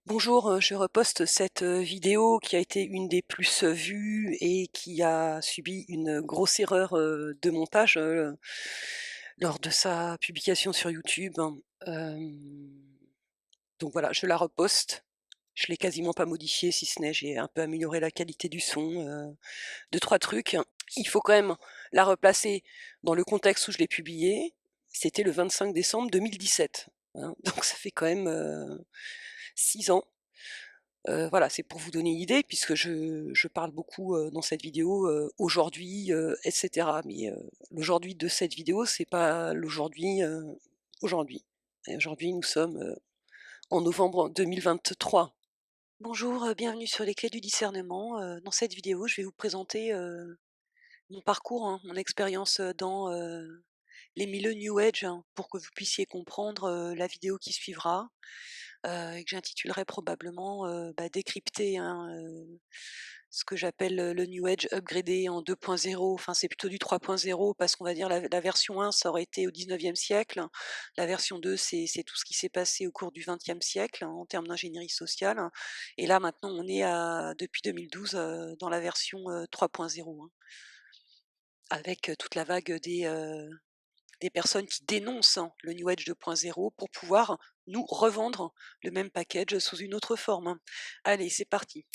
Bonjour, je reposte cette, vidéo qui a été une des plus, vues et qui a subi une grosse erreur, de montage, lors de sa publication sur YouTube. Donc voilà, je la reposte. Je l'ai quasiment pas modifiée, si ce n'est j'ai un peu amélioré la qualité du son, 2-3 trucs. Il faut quand même la replacer dans le contexte où je l'ai publiée. C'était le 25 décembre 2017, hein, donc ça fait quand même, 6 ans. Voilà, c'est pour vous donner une idée puisque je parle beaucoup, dans cette vidéo, aujourd'hui, et cetera. Mais, l'aujourd'hui de cette vidéo, c'est pas l'aujourd'hui, aujourd'hui. Et aujourd'hui, nous sommes, en novembre 2023. Bonjour, bienvenue sur les clés du discernement. Dans cette vidéo, je vais vous présenter, mon parcours, hein, mon expérience, dans, les milieux New Age, hein, pour que vous puissiez comprendre, la vidéo qui suivra. Et que j'intitulerai probablement, décrypter, hein, ce que j'appelle, le New Age upgradé en 2.0. Enfin, c'est plutôt du 3.0 parce qu'on va dire la version 1, ça aurait été au 19e siècle. La version 2, c'est tout ce qui s'est passé au cours du 20e siècle, hein, en termes d'ingénierie sociale. Et là, maintenant, on est depuis 2012, dans la version, 3.0, hein, avec, toute la vague des personnes qui dénoncent, hein, le New Age 2.0 pour pouvoir nous revendre le même package sous une autre forme, hein. Allez, c'est parti.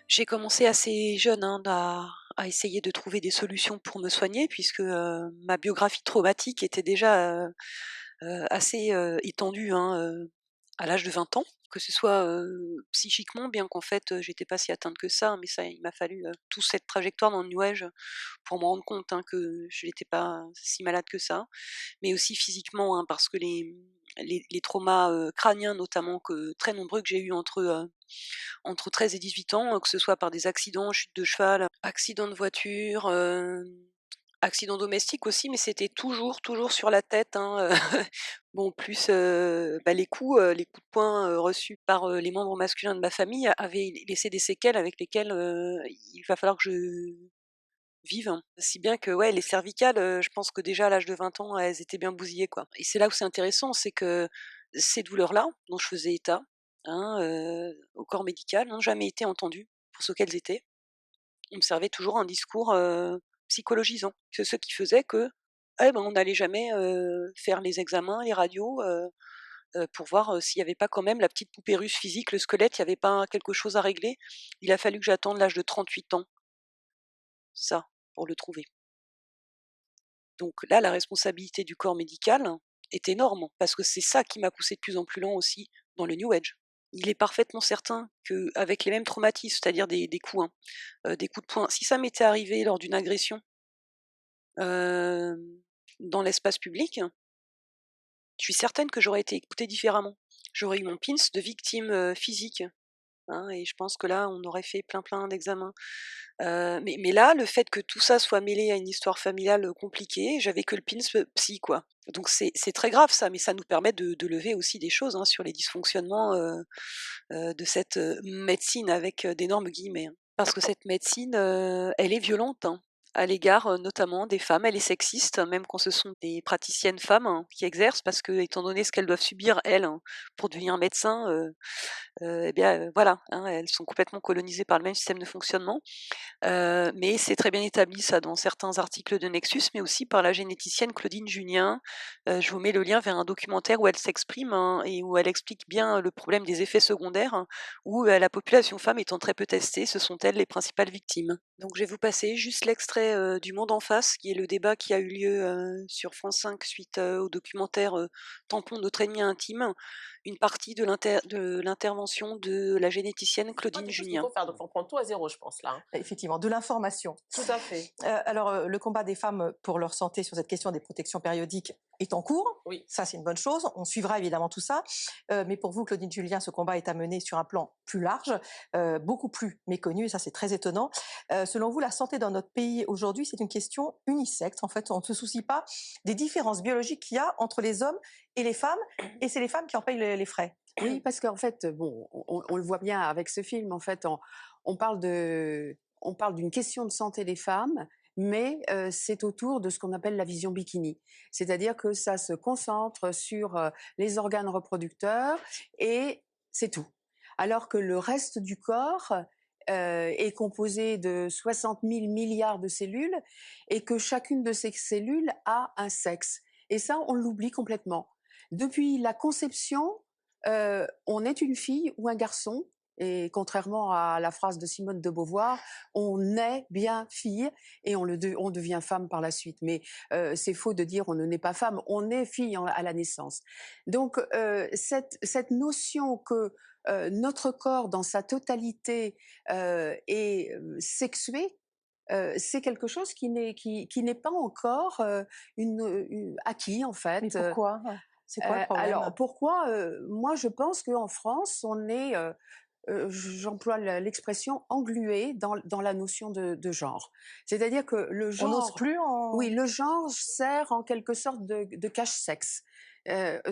J'ai commencé assez jeune, hein, à essayer de trouver des solutions pour me soigner puisque, ma biographie traumatique était déjà, assez, étendue, hein, à l'âge de 20 ans, que ce soit, psychiquement, bien qu'en fait, j'étais pas si atteinte que ça, hein, mais ça il m'a fallu, toute cette trajectoire dans le New Age pour me rendre compte, hein, que je n'étais pas si malade que ça. Mais aussi physiquement, hein, parce que les traumas, crâniens notamment très nombreux que j'ai eus entre 13 et 18 ans, que ce soit par des accidents, chute de cheval, accident de voiture, accident domestique aussi, mais c'était toujours sur la tête, hein, bon plus, les coups de poing, reçus par, les membres masculins de ma famille avaient laissé des séquelles avec lesquelles, il va falloir que je vive, hein. Si bien que, ouais, les cervicales, je pense que déjà à l'âge de 20 ans, elles étaient bien bousillées, quoi. Et c'est là où c'est intéressant, c'est que ces douleurs-là, dont je faisais état, hein, au corps médical, n'ont jamais été entendues pour ce qu'elles étaient. On me servait toujours un discours, psychologisant. C'est ce qui faisait que, eh ben, on n'allait jamais, faire les examens, les radios, pour voir, s'il y avait pas quand même la petite poupée russe physique, le squelette, il y avait pas quelque chose à régler. Il a fallu que j'attende l'âge de 38 ans, ça, pour le trouver. Donc là, la responsabilité du corps médical est énorme, parce que c'est ça qui m'a poussé de plus en plus loin aussi dans le New Age. Il est parfaitement certain qu'avec les mêmes traumatismes, c'est-à-dire des coups, hein, des coups de poing, si ça m'était arrivé lors d'une agression, hem, dans l'espace public, je suis certaine que j'aurais été écoutée différemment. J'aurais eu mon pins de victime, physique, hein, et je pense que là, on aurait fait plein d'examens. Mais là, le fait que tout ça soit mêlé à une histoire familiale, compliquée, j'avais que le pins, psy, quoi. Donc c'est très grave ça, mais ça nous permet de lever aussi des choses, hein, sur les dysfonctionnements, de cette, médecine avec, d'énormes guillemets, hein. Parce que cette médecine, elle est violente, hein, à l'égard, notamment des femmes. Elle est sexiste, même quand ce sont des praticiennes femmes, hein, qui exercent parce que, étant donné ce qu'elles doivent subir elles, hein, pour devenir médecin, et bien, voilà, hein, elles sont complètement colonisées par le même système de fonctionnement. Mais c'est très bien établi ça dans certains articles de Nexus, mais aussi par la généticienne Claudine Junien. Je vous mets le lien vers un documentaire où elle s'exprime, hein, et où elle explique bien le problème des effets secondaires, hein, où, la population femme étant très peu testée, ce sont elles les principales victimes. Donc je vais vous passer juste l'extrait, du Monde en face, qui est le débat qui a eu lieu, sur France 5 suite, au documentaire, Tampon notre ennemi intime, une partie de l'intervention de la généticienne Pas Claudine quelque chose qu'il Junien. faut faire, donc faut prendre tout à zéro, je pense, là, hein. Effectivement, de l'information. Tout à fait. Alors, le combat des femmes pour leur santé sur cette question des protections périodiques est en cours. Oui. Ça, c'est une bonne chose. On suivra évidemment tout ça. Mais pour vous, Claudine Julien, ce combat est à mener sur un plan plus large, beaucoup plus méconnu, et ça, c'est très étonnant. Selon vous, la santé dans notre pays aujourd'hui, c'est une question unisexe. En fait, on ne se soucie pas des différences biologiques qu'il y a entre les hommes et les femmes, et c'est les femmes qui en payent les frais. Oui, parce qu'en fait, bon, on le voit bien avec ce film, en fait, on parle on parle d'une question de santé des femmes, mais c'est autour de ce qu'on appelle la vision bikini. C'est-à-dire que ça se concentre sur les organes reproducteurs et c'est tout. Alors que le reste du corps est composé de 60 000 milliards de cellules et que chacune de ces cellules a un sexe. Et ça, on l'oublie complètement. Depuis la conception, on est une fille ou un garçon. Et contrairement à la phrase de Simone de Beauvoir, on est bien fille et on devient femme par la suite. Mais c'est faux de dire on ne naît pas femme, on est fille à la naissance. Donc cette notion que notre corps dans sa totalité est sexué, c'est quelque chose qui n'est pas encore acquis en Mais fait. pourquoi? C'est quoi le Alors problème? pourquoi? Moi je pense qu'en France, on est, j'emploie l'expression englué dans la notion de genre. C'est-à-dire que le On n'ose genre plus oui, en le genre sert en quelque sorte de cache-sexe.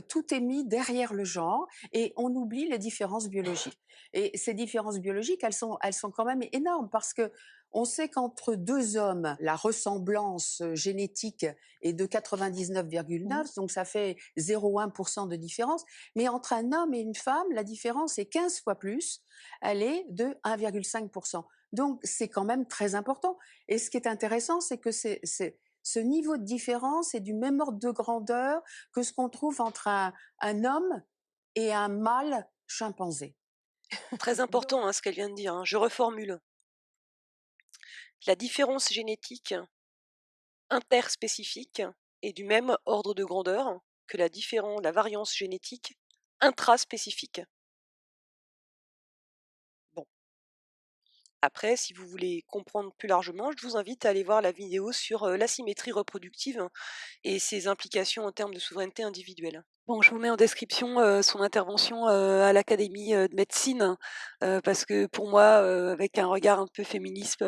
Tout est mis derrière le genre et on oublie les différences biologiques. Et ces différences biologiques, elles sont quand même énormes parce que on sait qu'entre 2 hommes, la ressemblance, génétique est de mmh. 99,9, donc ça fait 0,1 % de différence. Mais entre un homme et une femme, la différence est 15 fois plus, elle est de 1,5 %. Donc c'est quand même très important. Et ce qui est intéressant, c'est que ce niveau de différence est du même ordre de grandeur que ce qu'on trouve entre un homme et un mâle chimpanzé. Très Donc important, hein, ce qu'elle vient de dire, hein. Je reformule. La différence génétique interspécifique est du même ordre de grandeur que la variance génétique intraspécifique. Bon, après, si vous voulez comprendre plus largement, je vous invite à aller voir la vidéo sur l'asymétrie reproductive et ses implications en termes de souveraineté individuelle. Bon, je vous mets en description son intervention à l'Académie de médecine, parce que pour moi, avec un regard un peu féministe,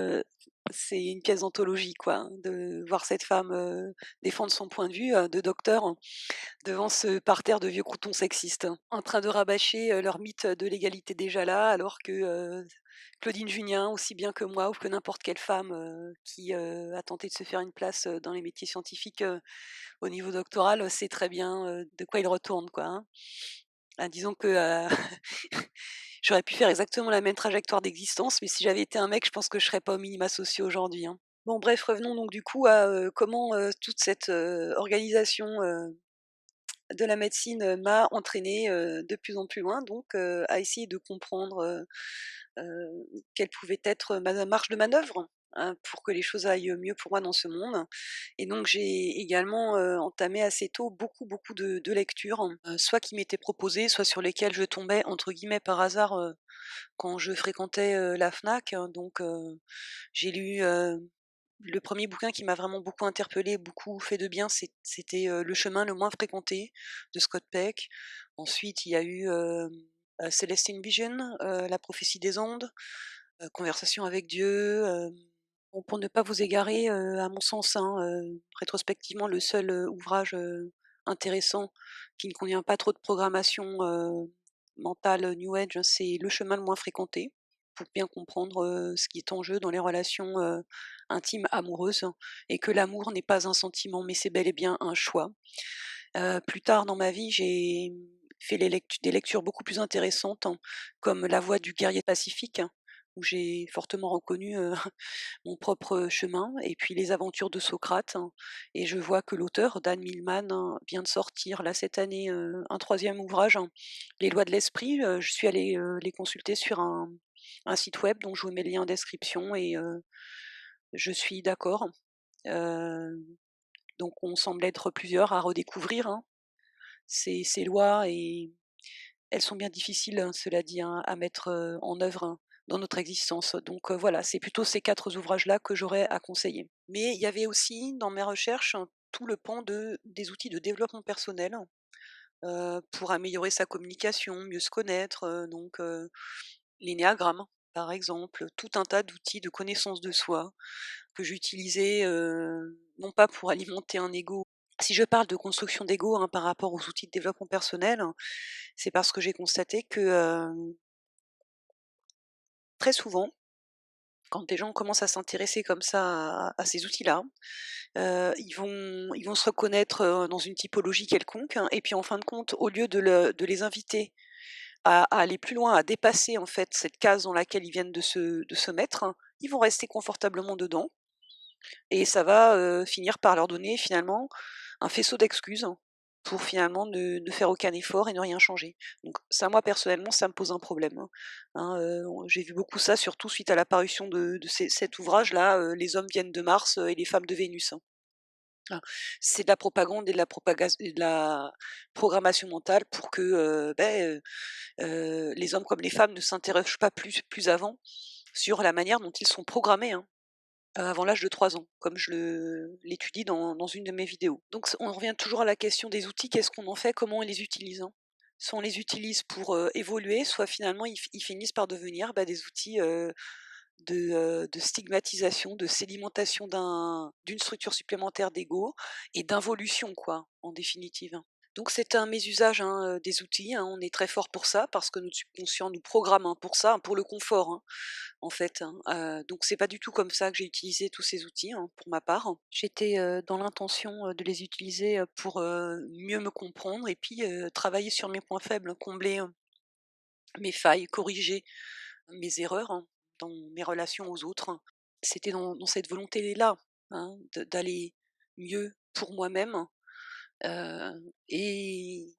c'est une pièce d'anthologie, quoi, hein, de voir cette femme défendre son point de vue de docteur devant ce parterre de vieux croutons sexistes, hein, en train de rabâcher leur mythe de l'égalité déjà là, alors que Claudine Junien, aussi bien que moi ou que n'importe quelle femme qui a tenté de se faire une place dans les métiers scientifiques au niveau doctoral, sait très bien de quoi il retourne, quoi, hein. Ah, disons que j'aurais pu faire exactement la même trajectoire d'existence, mais si j'avais été un mec, je pense que je serais pas aux minima sociaux aujourd'hui, hein. Bon, bref, revenons donc du coup à comment toute cette organisation de la médecine m'a entraînée de plus en plus loin, donc à essayer de comprendre quelle pouvait être ma marge de manœuvre, hein, pour que les choses aillent mieux pour moi dans ce monde. Et donc j'ai également entamé assez tôt beaucoup de lectures, soit qui m'étaient proposées, soit sur lesquelles je tombais entre guillemets par hasard quand je fréquentais la Fnac, hein. Donc j'ai lu le premier bouquin qui m'a vraiment beaucoup interpellée, beaucoup fait de bien, c'était Le chemin le moins fréquenté de Scott Peck. Ensuite, il y a eu Celestine Vision, La prophétie des Andes, Conversation avec Dieu. Bon, pour ne pas vous égarer, à mon sens, hein, rétrospectivement, le seul ouvrage intéressant qui ne convient pas trop de programmation mentale New Age, c'est Le chemin le moins fréquenté, pour bien comprendre ce qui est en jeu dans les relations intimes amoureuses, et que l'amour n'est pas un sentiment, mais c'est bel et bien un choix. Plus tard dans ma vie, j'ai fait des lectures beaucoup plus intéressantes, hein, comme La voix du guerrier pacifique, hein, où j'ai fortement reconnu mon propre chemin, et puis Les aventures de Socrate, hein, et je vois que l'auteur, Dan Millman, hein, vient de sortir là cette année un troisième ouvrage, hein, Les lois de l'esprit. Je suis allée les consulter sur un site web dont je vous mets le lien en description, et je suis d'accord. Euh, donc on semble être plusieurs à redécouvrir, hein, ces lois, et elles sont bien difficiles, hein, cela dit, hein, à mettre en œuvre, hein, dans notre existence. Donc voilà, c'est plutôt ces 4 ouvrages-là que j'aurais à conseiller. Mais il y avait aussi dans mes recherches tout le pan des outils de développement personnel pour améliorer sa communication, mieux se connaître, donc l'énéagramme, par exemple, tout un tas d'outils de connaissance de soi que j'utilisais non pas pour alimenter un ego Si je parle de construction d'ego, hein, par rapport aux outils de développement personnel, c'est parce que j'ai constaté que, très souvent, quand des gens commencent à s'intéresser comme ça à ces outils-là, ils vont se reconnaître, dans une typologie quelconque, hein, et puis en fin de compte, au lieu de les inviter à aller plus loin, à dépasser en fait cette case dans laquelle ils viennent de se mettre, hein, ils vont rester confortablement dedans et ça va, finir par leur donner finalement un faisceau d'excuses, hein, pour finalement ne faire aucun effort et ne rien changer. Donc ça, moi personnellement, ça me pose un problème, hein. Hein, j'ai vu beaucoup ça, surtout suite à l'apparition de cet ouvrage-là, «Les hommes viennent de Mars, et les femmes de Vénus», hein. Ah, c'est de la propagande et de la programmation mentale pour que, les hommes comme les femmes ne s'interrogent pas plus avant sur la manière dont ils sont programmés, hein, avant l'âge de 3 ans, comme je l'étudie dans une de mes vidéos. Donc on revient toujours à la question des outils, qu'est-ce qu'on en fait? Comment on les utilise, hein? Soit on les utilise pour, évoluer, soit finalement ils finissent par devenir, des outils, de stigmatisation, de sédimentation d'une structure supplémentaire d'ego et d'involution quoi, en définitive. Donc c'est un mésusage, hein, des outils, hein. On est très fort pour ça parce que notre subconscient nous programme, hein, pour ça, hein, pour le confort, hein, en fait, hein. Donc c'est pas du tout comme ça que j'ai utilisé tous ces outils, hein, pour ma part. J'étais, dans l'intention, de les utiliser, pour, mieux me comprendre et puis, travailler sur mes points faibles, combler, mes failles, corriger mes erreurs, hein, dans mes relations aux autres, hein. C'était dans cette volonté-là, hein, d'aller mieux pour moi-même, et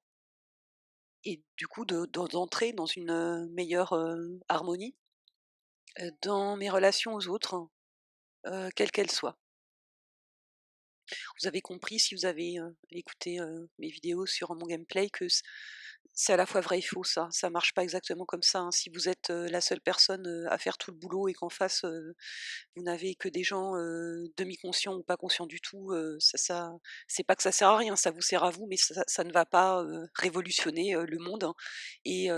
du coup d'entrer dans une, meilleure, harmonie, dans mes relations aux autres, quelles qu'elles soient. Vous avez compris si vous avez, écouté, mes vidéos sur mon gameplay que c'est à la fois vrai et faux ça. Ça marche pas exactement comme ça, hein. Si vous êtes, la seule personne, à faire tout le boulot et qu'en face, vous n'avez que des gens, demi-conscients ou pas conscients du tout, ça c'est pas que ça sert à rien, ça vous sert à vous, mais ça ne va pas, révolutionner, le monde, hein, et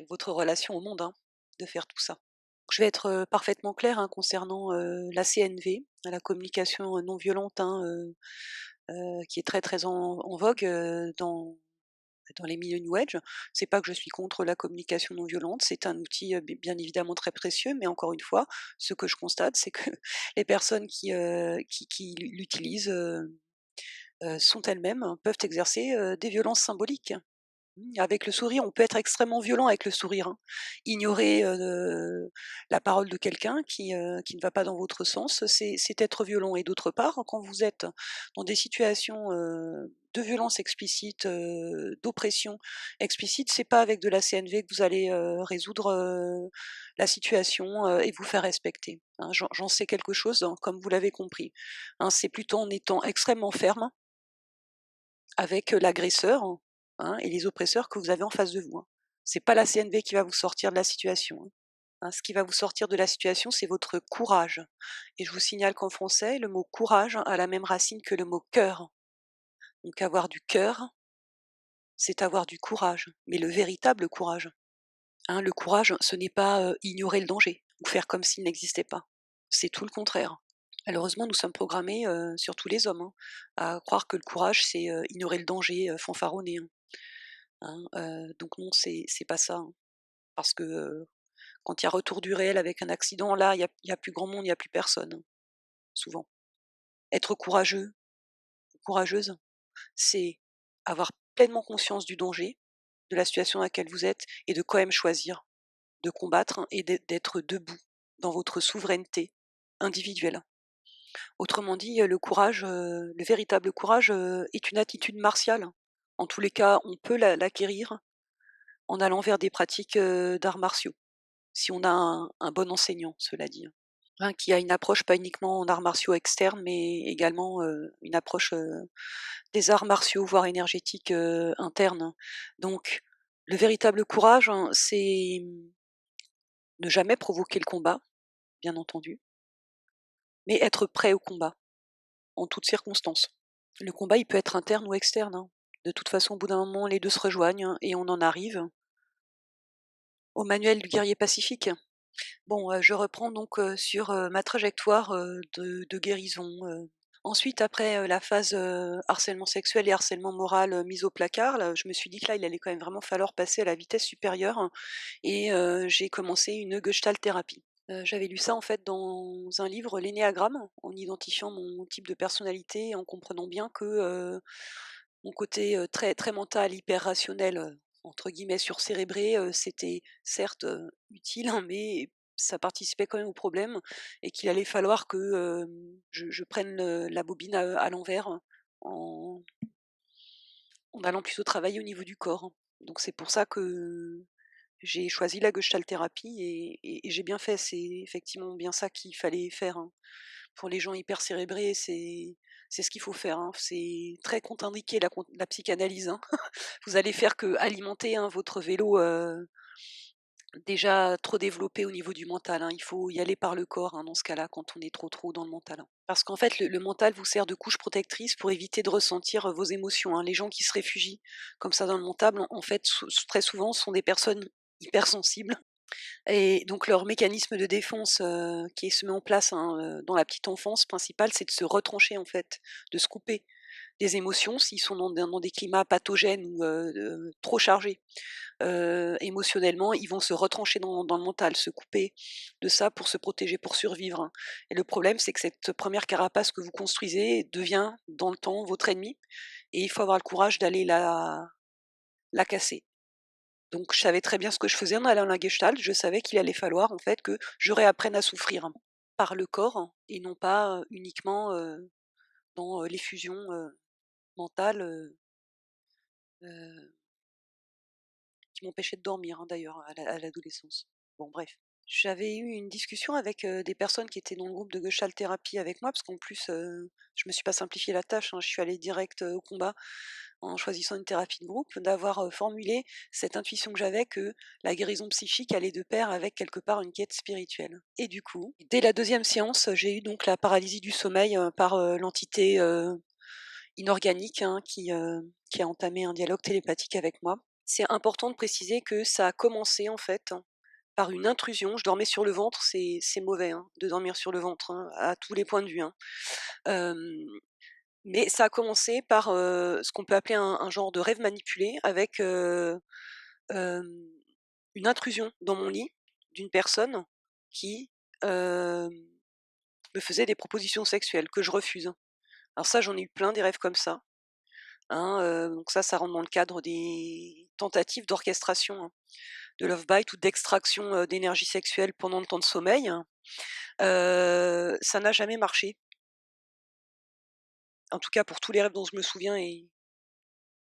votre relation au monde, hein, de faire tout ça. Je vais être, parfaitement claire, hein, concernant, la CNV, la communication, non violente, hein, qui est très, très en vogue, dans les milieux New Age. C'est pas que je suis contre la communication non violente, c'est un outil, bien évidemment très précieux, mais encore une fois, ce que je constate, c'est que les personnes qui l'utilisent, sont elles-mêmes peuvent exercer, des violences symboliques. Avec le sourire, on peut être extrêmement violent avec le sourire, hein. Ignorer, la parole de quelqu'un qui ne va pas dans votre sens, c'est être violent et d'autre part, quand vous êtes dans des situations, de violence explicite, d'oppression explicite, c'est pas avec de la CNV que vous allez, résoudre, la situation, et vous faire respecter, hein. J'en sais quelque chose, hein, comme vous l'avez compris, hein. C'est plutôt en étant extrêmement ferme avec, l'agresseur, hein, et les oppresseurs que vous avez en face de vous, hein. C'est pas la CNV qui va vous sortir de la situation, hein. Hein, ce qui va vous sortir de la situation, c'est votre courage, et je vous signale qu'en français, le mot courage a la même racine que le mot cœur. Donc avoir du cœur, c'est avoir du courage, mais le véritable courage, hein. Le courage, ce n'est pas, ignorer le danger ou faire comme s'il n'existait pas. C'est tout le contraire. Malheureusement, nous sommes programmés, surtout les hommes, hein, à croire que le courage, c'est, ignorer le danger, fanfaronner, hein. Hein, donc non, c'est pas ça, hein. Parce que, quand il y a retour du réel avec un accident, là, il y a plus grand monde, il y a plus personne, hein, souvent. Être courageux, courageuse, c'est avoir pleinement conscience du danger, de la situation dans laquelle vous êtes et de quand même choisir de combattre et d'être debout dans votre souveraineté individuelle. Autrement dit, le courage, le véritable courage, est une attitude martiale. En tous les cas, on peut l'acquérir en allant vers des pratiques, d'arts martiaux. Si on a un bon enseignant, cela dit, hein, qui a une approche pas uniquement en arts martiaux externes, mais également, une approche, des arts martiaux, voire énergétiques, internes. Donc le véritable courage, hein, c'est, ne jamais provoquer le combat, bien entendu, mais être prêt au combat, en toutes circonstances. Le combat, il peut être interne ou externe, hein. De toute façon, au bout d'un moment, les 2 se rejoignent, hein, et on en arrive au manuel du guerrier pacifique. Bon, je reprends donc, sur, ma trajectoire, de guérison. Ensuite, après, la phase, harcèlement sexuel et harcèlement moral, mis au placard, là, je me suis dit que là, il allait quand même vraiment falloir passer à la vitesse supérieure, hein, et j'ai commencé une gestalt thérapie. J'avais lu ça, en fait, dans un livre, l'énéagramme, en identifiant mon type de personnalité et en comprenant bien que, mon côté, très très mental, hyper rationnel, entre guillemets «surcérébré», c'était certes, utile, hein, mais ça participait quand même au problème et qu'il allait falloir que, je prenne, la bobine à l'envers, en allant plutôt travailler au niveau du corps. Donc c'est pour ça que j'ai choisi la gestalt thérapie et j'ai bien fait. C'est effectivement bien ça qu'il fallait faire, hein. Pour les gens hyper cérébrés, c'est ce qu'il faut faire, hein. C'est très contre-indiqué la psychanalyse, hein. Vous allez faire qu'alimenter, hein, votre vélo, déjà trop développé au niveau du mental, hein. Il faut y aller par le corps, hein, dans ce cas-là, quand on est trop dans le mental, hein. Parce qu'en fait, le mental vous sert de couche protectrice pour éviter de ressentir, vos émotions, hein. Les gens qui se réfugient comme ça dans le mental, en fait, très souvent, sont des personnes hypersensibles et donc leur mécanisme de défense, qui se met en place, hein, dans la petite enfance principal, c'est de se retrancher, en fait, de se couper des émotions s'ils sont dans des climats pathogènes ou, trop chargés. Émotionnellement, ils vont se retrancher dans le mental, se couper de ça pour se protéger, pour survivre, hein. Et le problème, c'est que cette première carapace que vous construisez devient, dans le temps, votre ennemi et il faut avoir le courage d'aller la casser. Donc je savais très bien ce que je faisais en allant à la gestalt, je savais qu'il allait falloir, en fait, que je réapprenne à souffrir, hein, par le corps, hein, et non pas, uniquement, dans, les fusions, mentales, heu qui m'empêchait de dormir, hein, d'ailleurs à l'adolescence. Bon bref. J'avais eu une discussion avec, des personnes qui étaient dans le groupe de Gestalt thérapie avec moi, parce qu'en plus, je me suis pas simplifié la tâche, hein, je suis allée direct, au combat en choisissant une thérapie de groupe, d'avoir, formulé cette intuition que j'avais que la guérison psychique allait de pair avec quelque part une quête spirituelle. Et du coup, dès la deuxième séance, j'ai eu donc la paralysie du sommeil, par, l'entité, inorganique, hein, qui a entamé un dialogue télépathique avec moi. C'est important de préciser que ça a commencé, en fait, par une intrusion. Je dormais sur le ventre, c'est mauvais, hein, de dormir sur le ventre, hein, à tous les points de vue, hein. Hem, mais ça a commencé par, ce qu'on peut appeler un genre de rêve manipulé avec, hem, une intrusion dans mon lit d'une personne qui, hem, me faisait des propositions sexuelles que je refuse. Alors ça, j'en ai eu plein des rêves comme ça, hein, donc ça rentre dans le cadre des tentatives d'orchestration, hein, de love bite ou d'extraction, d'énergie sexuelle pendant le temps de sommeil. Ça n'a jamais marché. En tout cas pour tous les rêves dont je me souviens et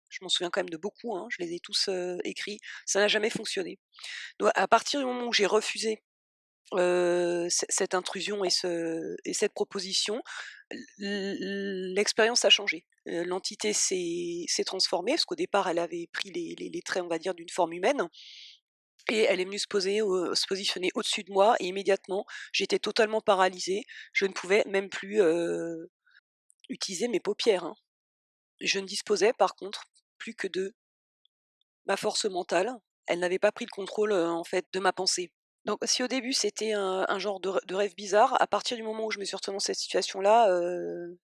je m'en souviens quand même de beaucoup, hein, je les ai tous, écrits, ça n'a jamais fonctionné. Donc à partir du moment où j'ai refusé, cette intrusion et cette proposition, l'expérience a changé. L'entité s'est transformée, parce qu'au départ elle avait pris les traits, on va dire, d'une forme humaine. Et elle est venue se positionner au-dessus de moi et immédiatement, j'étais totalement paralysée. Je ne pouvais même plus, utiliser mes paupières, hein. Je ne disposais par contre plus que de ma force mentale. Elle n'avait pas pris le contrôle, en fait, de ma pensée. Donc si au début c'était un genre de rêve bizarre, à partir du moment où je me suis retrouvée dans cette situation-là,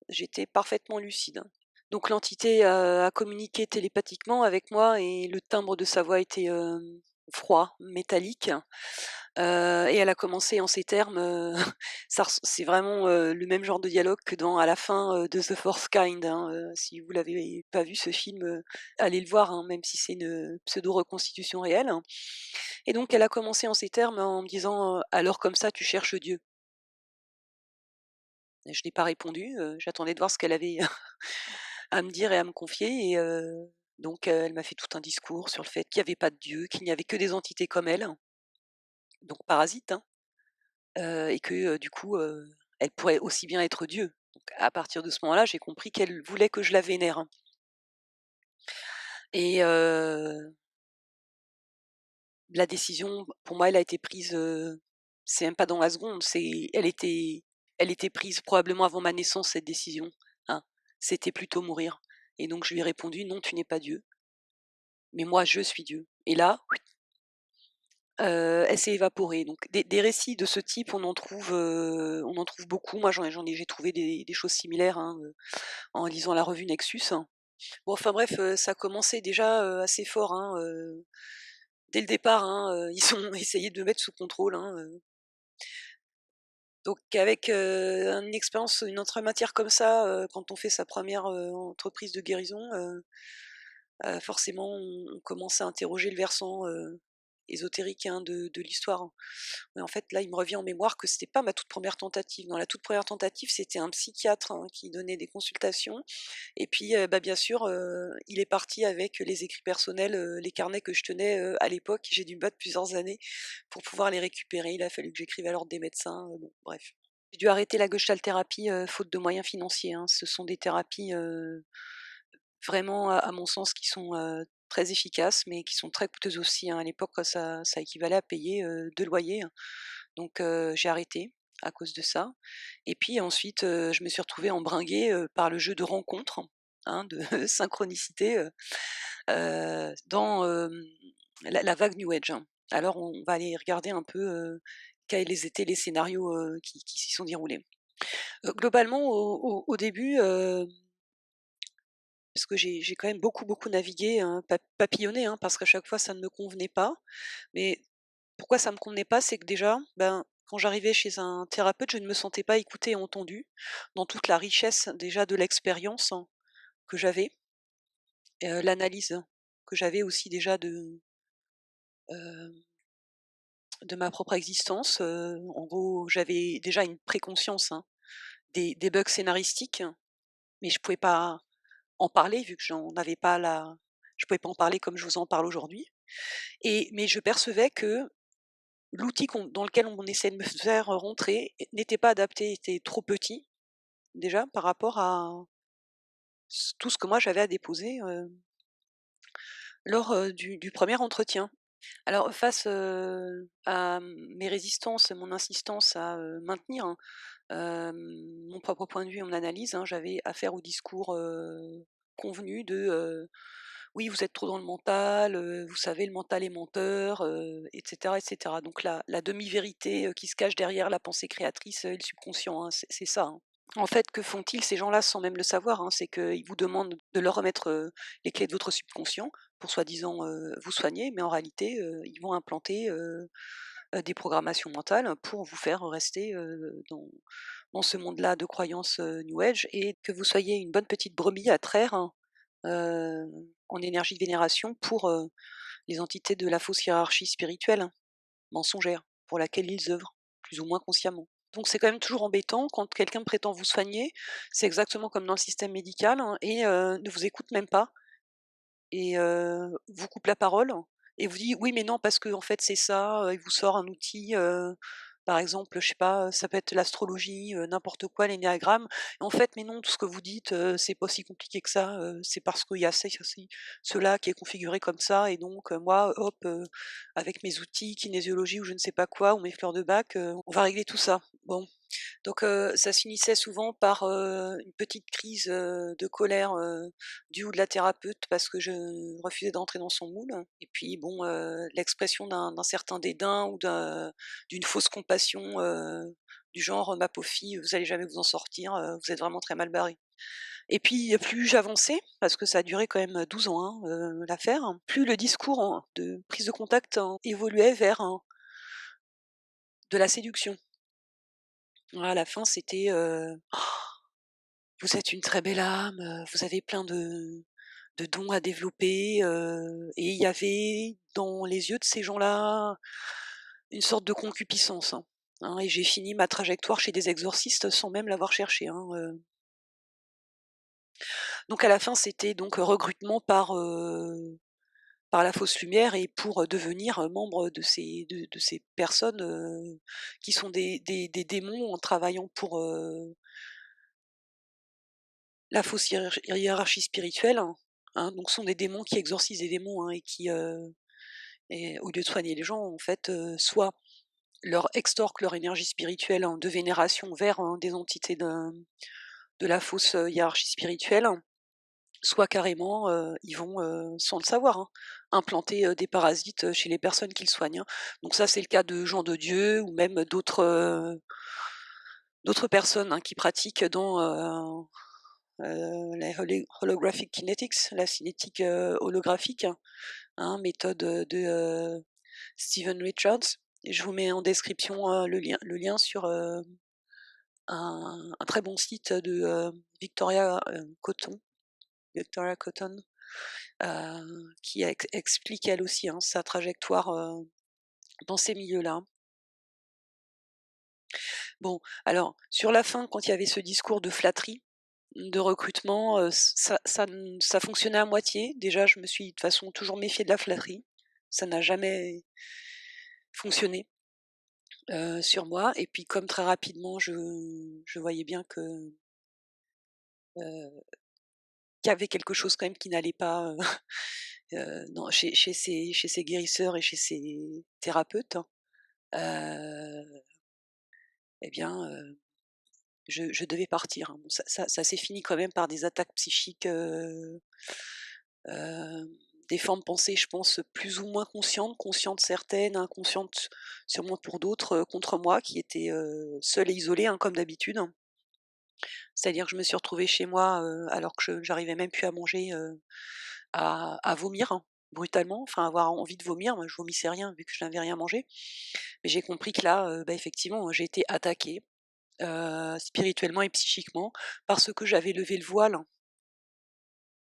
j'étais parfaitement lucide, hein. Donc l'entité a communiqué télépathiquement avec moi et le timbre de sa voix était, froid, métallique. Et elle a commencé en ces termes, c'est vraiment, le même genre de dialogue que dans à la fin, de The Fourth Kind, hein, si vous l'avez pas vu ce film, allez le voir, hein, même si c'est une pseudo reconstitution réelle. Et donc elle a commencé en ces termes en me disant, «Alors comme ça tu cherches Dieu?» Et je n'ai pas répondu, j'attendais de voir ce qu'elle avait à me dire et à me confier et donc elle m'a fait tout un discours sur le fait qu'il n'y avait pas de Dieu, qu'il n'y avait que des entités comme elle, donc parasites, hein. Et que, du coup, elle pourrait aussi bien être Dieu. Donc à partir de ce moment-là, j'ai compris qu'elle voulait que je la vénère, hein. Et la décision, pour moi, elle a été prise, c'est même pas dans la seconde, elle était prise probablement avant ma naissance, cette décision, hein. C'était plutôt mourir et donc je lui ai répondu: «Non, tu n'es pas Dieu, mais moi je suis Dieu» et là, elle s'est évaporée. Donc des récits de ce type, on en trouve beaucoup. Moi, j'ai trouvé des choses similaires, hein, en lisant la revue Nexus. Bon, enfin bref, ça commençait déjà, assez fort, hein, dès le départ, hein, ils ont essayé de me mettre sous contrôle, hein, donc avec, une expérience, une entrée en matière comme ça, quand on fait sa première re entreprise de guérison, forcément on commence à interroger le versant, ésotérique, hein, de l'histoire. Mais en fait, là, il me revient en mémoire que c'était pas ma toute première tentative. Dans la toute première tentative, c'était un psychiatre, hein, qui donnait des consultations et puis, bah, bien sûr, il est parti avec les écrits personnels, les carnets que je tenais, à l'époque. J'ai dû me battre plusieurs années pour pouvoir les récupérer. Il a fallu que j'écrive à l'ordre des médecins, bon, bref. J'ai dû arrêter la gestalt thérapie, faute de moyens financiers, hein. Ce sont des thérapies, vraiment à mon sens qui sont, très efficaces, mais qui sont très coûteuses aussi, hein. À l'époque, ça équivalait à payer, 2 loyers, hein. Donc j'ai arrêté à cause de ça et puis ensuite, je me suis retrouvée embringuée, par le jeu de rencontres, hein, de synchronicité, dans, la vague New Age, hein. Alors on va aller regarder un peu, quels étaient les scénarios, qui s'y sont déroulés. Globalement au début, parce que j'ai quand même beaucoup, beaucoup navigué, hein, papillonné, hein, parce qu'à chaque fois ça ne me convenait pas. Mais pourquoi ça me convenait pas? C'est que déjà, ben, quand j'arrivais chez un thérapeute, je ne me sentais pas écoutée et entendue dans toute la richesse déjà de l'expérience, hein, que j'avais, l'analyse que j'avais aussi déjà heu, de ma propre existence. En gros, j'avais déjà une préconscience, hein, des bugs scénaristiques, mais je pouvais pas en parler vu que j'en avais pas la je pouvais pas en parler comme je vous en parle aujourd'hui mais je percevais que l'outil dans lequel on essaie de me faire rentrer n'était pas adapté, était trop petit, déjà, par rapport à tout ce que moi j'avais à déposer, lors, du 1er entretien. Alors face, à mes résistances, mon insistance à, maintenir, hein, hem, mon propre point de vue et mon analyse, hein, j'avais affaire au discours, convenu de, «Oui, vous êtes trop dans le mental, vous savez, le mental est menteur», et cetera et cetera. Donc la demi-vérité, qui se cache derrière la pensée créatrice, et le subconscient, hein, c'est ça, hein. En fait, que font-ils ces gens-là sans même le savoir, hein? C'est qu'ils vous demandent de leur remettre, les clés de votre subconscient pour soi-disant, vous soigner, mais en réalité, ils vont implanter, des programmations mentales pour vous faire rester, dans ce monde-là de croyances, New Age et que vous soyez une bonne petite brebis à traire, hein, heu, en énergie de vénération pour, les entités de la fausse hiérarchie spirituelle, hein, mensongère, pour laquelle ils œuvrent, plus ou moins consciemment. Donc c'est quand même toujours embêtant quand quelqu'un prétend vous soigner, c'est exactement comme dans le système médical, hein, et ne vous écoute même pas et vous coupe la parole et vous dit: «Oui, mais non, parce qu'en fait, c'est ça», il vous sort un outil, par exemple, je sais pas, ça peut être l'astrologie, n'importe quoi, l'énéagramme. En fait, mais non, tout ce que vous dites, c'est pas si compliqué que ça, c'est parce qu'il y a ceci, cela qui est configuré comme ça et donc moi, hop, avec mes outils, kinésiologie ou je ne sais pas quoi ou mes fleurs de bac, on va régler tout ça. Bon, donc ça se finissait souvent par, une petite crise, de colère, du ou de la thérapeute parce que je refusais d'entrer dans son moule et puis bon, l'expression d'un certain dédain ou d'une fausse compassion, du genre: «Ma pauvre fille, vous allez jamais vous en sortir, vous êtes vraiment très mal barrée» et puis plus j'avançais, parce que ça a duré quand même 12 ans, hein, l'affaire, plus le discours de prise de contact, évoluait vers, de la séduction. À la fin, c'était, «Vous êtes une très belle âme, vous avez plein de dons à développer», et il y avait dans les yeux de ces gens-là une sorte de concupiscence, hein, et j'ai fini ma trajectoire chez des exorcistes sans même l'avoir cherché, hein, donc à la fin, c'était donc recrutement par la fausse lumière et pour, devenir, membre de ces personnes, qui sont des démons en travaillant pour, la fausse hiérarchie spirituelle, hein, donc ce sont des démons qui exorcisent des démons, hein, et qui, et au lieu de soigner les gens, en fait, soit leur extorquent leur énergie spirituelle, hein, de vénération vers, des entités de la fausse, hiérarchie spirituelle, soit carrément, ils vont, sans le savoir, hein, implanter, des parasites, chez les personnes qu'ils soignent, hein. Donc ça, c'est le cas de gens de Dieu ou même d'autres personnes, hein, qui pratiquent dans, la holographic kinetics, la cinétique, holographique, hein, méthode, de, Steven Richards. Et je vous mets en description, le lien sur, un très bon site de, Victoria Cotton, qui explique elle aussi, hein, sa trajectoire, dans ces milieux-là. Bon, alors sur la fin, quand il y avait ce discours de flatterie, de recrutement, ça fonctionnait à moitié. Déjà, je me suis de toute façon toujours méfiée de la flatterie. Ça n'a jamais fonctionné, sur moi. Et puis comme très rapidement je voyais bien que, heu, qu'il y avait quelque chose quand même qui n'allait pas, dans chez ces guérisseurs et chez ces thérapeutes, heu et bien, je devais partir, hein. Bon, ça s'est fini quand même par des attaques psychiques, hem, des formes pensées, je pense, plus ou moins conscientes certaines, inconscientes sûrement pour d'autres, contre moi qui étaient, seule et isolée, hein, comme d'habitude. C'est-à-dire que je me suis retrouvée chez moi, alors que j'arrivais même plus à manger, à vomir, hein, brutalement, enfin avoir envie de vomir. Moi je vomissais rien vu que je n'avais rien mangé. Mais j'ai compris que là, bah, effectivement, j'ai été attaquée, spirituellement et psychiquement, parce que j'avais levé le voile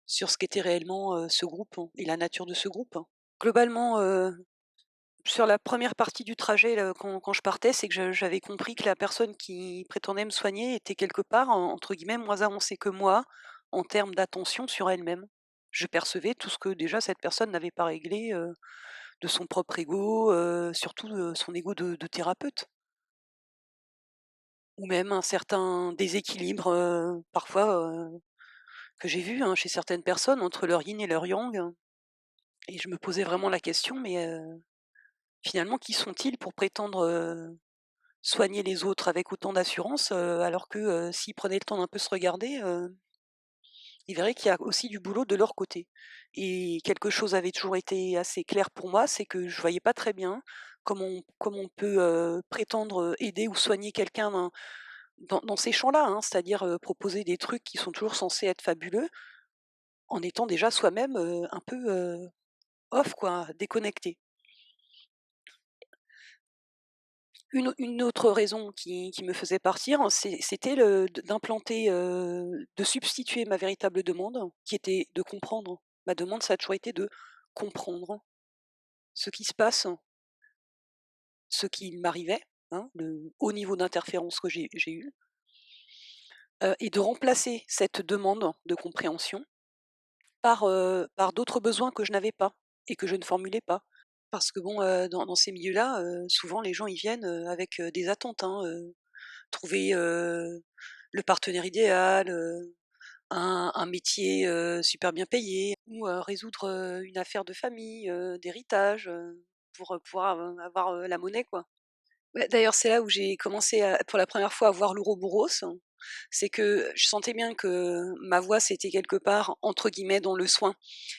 sur ce qu'était réellement, ce groupe, hein, et la nature de ce groupe, hein. Globalement, sur la première partie du trajet, là, quand je partais, c'est que j'avais compris que la personne qui prétendait me soigner était quelque part, entre guillemets, «moins avancée que moi» en termes d'attention sur elle-même. Je percevais tout ce que déjà cette personne n'avait pas réglé, de son propre ego, surtout, son ego de thérapeute. Ou même un certain déséquilibre, parfois, que j'ai vu, hein, chez certaines personnes entre leur yin et leur yang, et je me posais vraiment la question, mais finalement, qui sont-ils pour prétendre, soigner les autres avec autant d'assurance, alors que, s'ils prenaient le temps d'un peu se regarder, ils verraient qu'il y a aussi du boulot de leur côté. Et quelque chose avait toujours été assez clair pour moi, c'est que je voyais pas très bien comment on peut, prétendre, aider ou soigner quelqu'un dans ces champs-là, hein. C'est-à-dire, proposer des trucs qui sont toujours censés être fabuleux, en étant déjà soi-même, un peu, off quoi, déconnecté. Une autre raison qui me faisait partir, c'était d'implanter, de substituer ma véritable demande, qui était de comprendre. Ma demande, ça a toujours été de comprendre ce qui se passe, ce qui m'arrivait, hein, le haut niveau d'interférence que j'ai eu, et de remplacer cette demande de compréhension par d'autres besoins que je n'avais pas et que je ne formulais pas. Parce que bon, dans ces milieux-là, souvent les gens ils viennent, avec, des attentes, hein, trouver, le partenaire idéal, un métier, super bien payé ou, résoudre, une affaire de famille, d'héritage, pour, pouvoir avoir, la monnaie quoi. Ouais, d'ailleurs, c'est là où j'ai commencé pour la première fois à voir l'ouroboros. C'est que je sentais bien que ma voix, c'était quelque part, entre guillemets, «dans le soin»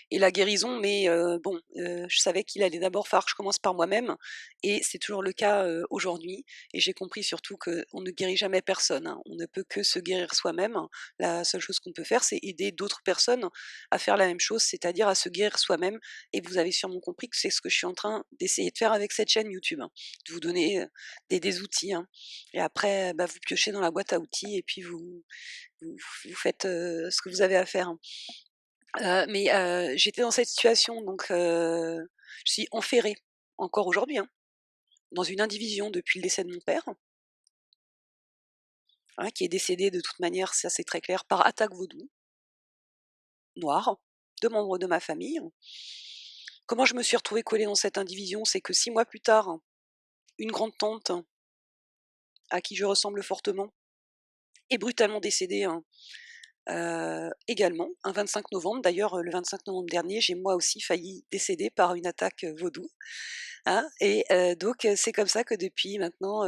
et la guérison, mais bon, je savais qu'il allait d'abord falloir que je commence par moi-même et c'est toujours le cas, aujourd'hui. Et j'ai compris surtout qu'on ne guérit jamais personne, hein. On ne peut que se guérir soi-même. La seule chose qu'on peut faire, c'est aider d'autres personnes à faire la même chose, c'est-à-dire à se guérir soi-même. Et vous avez sûrement compris que c'est ce que je suis en train d'essayer de faire avec cette chaîne YouTube, hein, de vous donner, des outils, hein. Et après, bah, vous piochez dans la boîte à outils et puis vous vous faites, ce que vous avez à faire, hein. Mais j'étais dans cette situation donc je suis enferrée, encore aujourd'hui, hein, dans une indivision depuis le décès de mon père, hein, qui est décédé de toute manière, ça c'est très clair, par attaque vaudou, noire, de membres de ma famille. Comment je me suis retrouvée collée dans cette indivision? C'est que 6 mois plus tard, une grande-tante, à qui je ressemble fortement, est brutalement décédée, hein, également, un 25 novembre. D'ailleurs, le 25 novembre dernier, j'ai moi aussi failli décéder par une attaque, vaudou, hein. Et donc c'est comme ça que depuis maintenant,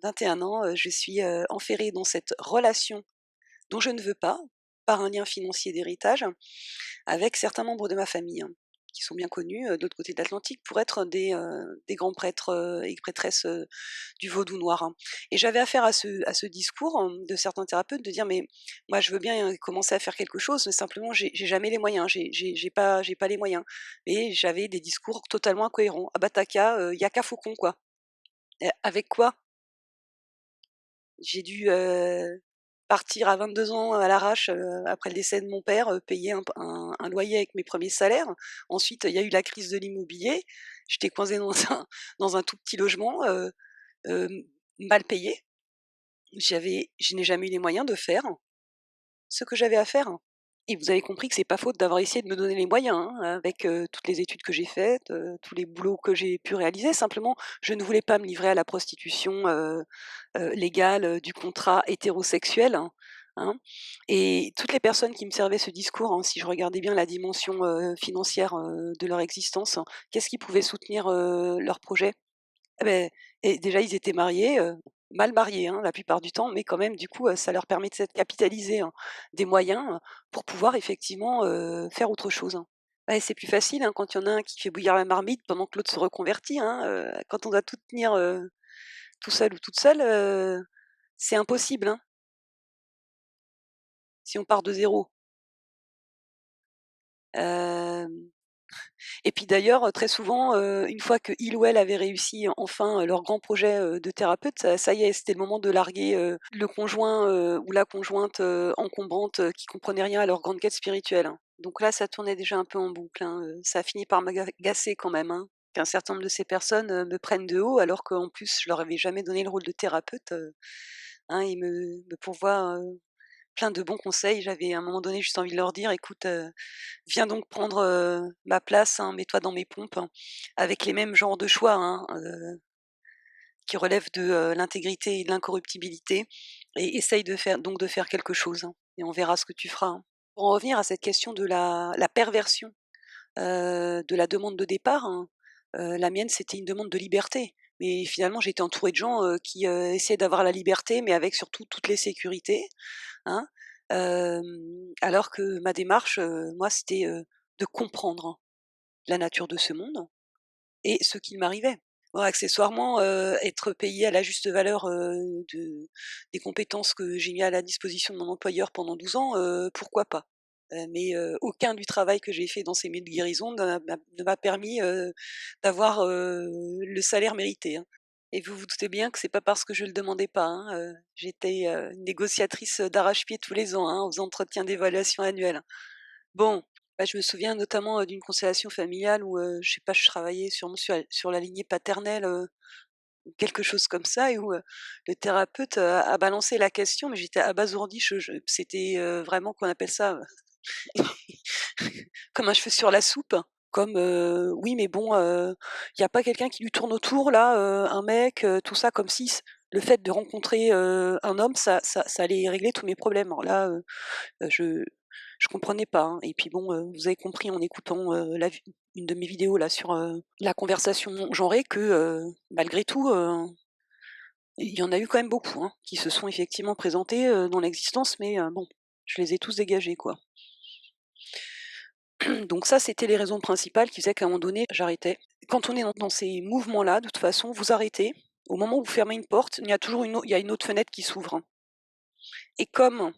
21 ans, je suis, enferrée dans cette relation dont je ne veux pas, par un lien financier d'héritage avec certains membres de ma famille, hein, qui sont bien connus, de l'autre côté de l'Atlantique pour être des grands prêtres, et prêtresses, du vaudou noir, hein. Et j'avais affaire à ce discours, de certains thérapeutes de dire: «Mais moi je veux bien, commencer à faire quelque chose, mais simplement j'ai jamais les moyens, j'ai pas les moyens». Et j'avais des discours totalement incohérents. «Ah bah tu qu'à, y a qu'à Faucon quoi». Avec quoi? J'ai dû, partir à 22 ans à l'arrache, après le décès de mon père, payer un loyer avec mes premiers salaires. Ensuite, il y a eu la crise de l'immobilier. J'étais coincée dans un tout petit logement, hem, mal payé. Je n'ai jamais eu les moyens de faire ce que j'avais à faire. Et vous avez compris que c'est pas faute d'avoir essayé de me donner les moyens, hein, avec, toutes les études que j'ai faites, tous les boulots que j'ai pu réaliser. Simplement, je ne voulais pas me livrer à la prostitution, légale, du contrat hétérosexuel, hein. Et toutes les personnes qui me servaient ce discours, hein, si je regardais bien la dimension, financière, de leur existence, qu'est-ce qui pouvait soutenir, leur projet? Eh beh et déjà ils étaient mariés, mal mariés, hein, la plupart du temps, mais quand même du coup, ça leur permet de s'être capitalisés, hein, des moyens, pour pouvoir effectivement, faire autre chose, hein. Ouais, c'est plus facile, hein, quand il y en a un qui fait bouillir la marmite pendant que l'autre se reconvertit, hein, quand on doit tout tenir, tout seul ou toute seule, c'est impossible, hein, si on part de zéro. Hem Et puis d'ailleurs, très souvent, une fois qu'il ou elle avait réussi enfin, leur grand projet, de thérapeute, ça y est, c'était le moment de larguer, le conjoint, ou la conjointe, encombrante, qui comprenait rien à leur grande quête spirituelle, hein. Donc là, ça tournait déjà un peu en boucle, hein, ça a fini par m'agacer quand même, hein, qu'un certain nombre de ces personnes, me prennent de haut alors qu'en plus je leur avais jamais donné le rôle de thérapeute, hein. Ils me pourvoient, plein de bons conseils. J'avais à un moment donné juste envie de leur dire: «Écoute, viens donc prendre, ma place, hein, mets-toi dans mes pompes», hein, avec les mêmes genres de choix, hein, qui relèvent de, l'intégrité et de l'incorruptibilité et essaye de faire quelque chose, hein, et on verra ce que tu feras, hein. Pour en revenir à cette question de la perversion, de la demande de départ, hein, la mienne, c'était une demande de liberté. Mais finalement, j'étais entourée de gens, qui, essayaient d'avoir la liberté, mais avec surtout toutes les sécurités, hein. Alors que ma démarche, moi, c'était, de comprendre la nature de ce monde et ce qu'il m'arrivait. Bon, accessoirement, être payée à la juste valeur, des compétences que j'ai mis à la disposition de mon employeur pendant 12 ans, pourquoi pas? Mais aucun du travail que j'ai fait dans ces 1000 guérisons ne m'a permis, d'avoir, le salaire mérité, hein. Et vous vous doutez bien que c'est pas parce que je le demandais pas, hein, j'étais, négociatrice, d'arrache-pied tous les ans, hein, aux entretiens d'évaluation annuels. Bon, bah, je me souviens notamment, d'une constellation familiale où, je sais pas, je travaillais sûrement sur la lignée paternelle, ou quelque chose comme ça et où, le thérapeute, a balancé la question, mais j'étais abasourdie, c'était, vraiment qu'on appelle ça, comme un cheveu sur la soupe, comme, «Oui, mais bon, il y a pas quelqu'un qui lui tourne autour là, un mec, tout ça», comme si le fait de rencontrer, un homme, ça allait régler tous mes problèmes. Alors là, je comprenais pas, hein. Et puis bon, vous avez compris en écoutant, une de mes vidéos là sur, la conversation genrée que, malgré tout, il y en a eu quand même beaucoup, hein, qui se sont effectivement présentés, dans l'existence, mais bon, je les ai tous dégagés, quoi. Donc ça, c'était les raisons principales qui faisaient qu'à un moment donné, j'arrêtais. Quand on est dans ces mouvements-là, de toute façon, vous arrêtez. Au moment où vous fermez une porte, il y a une autre fenêtre qui s'ouvre, hein. Et comme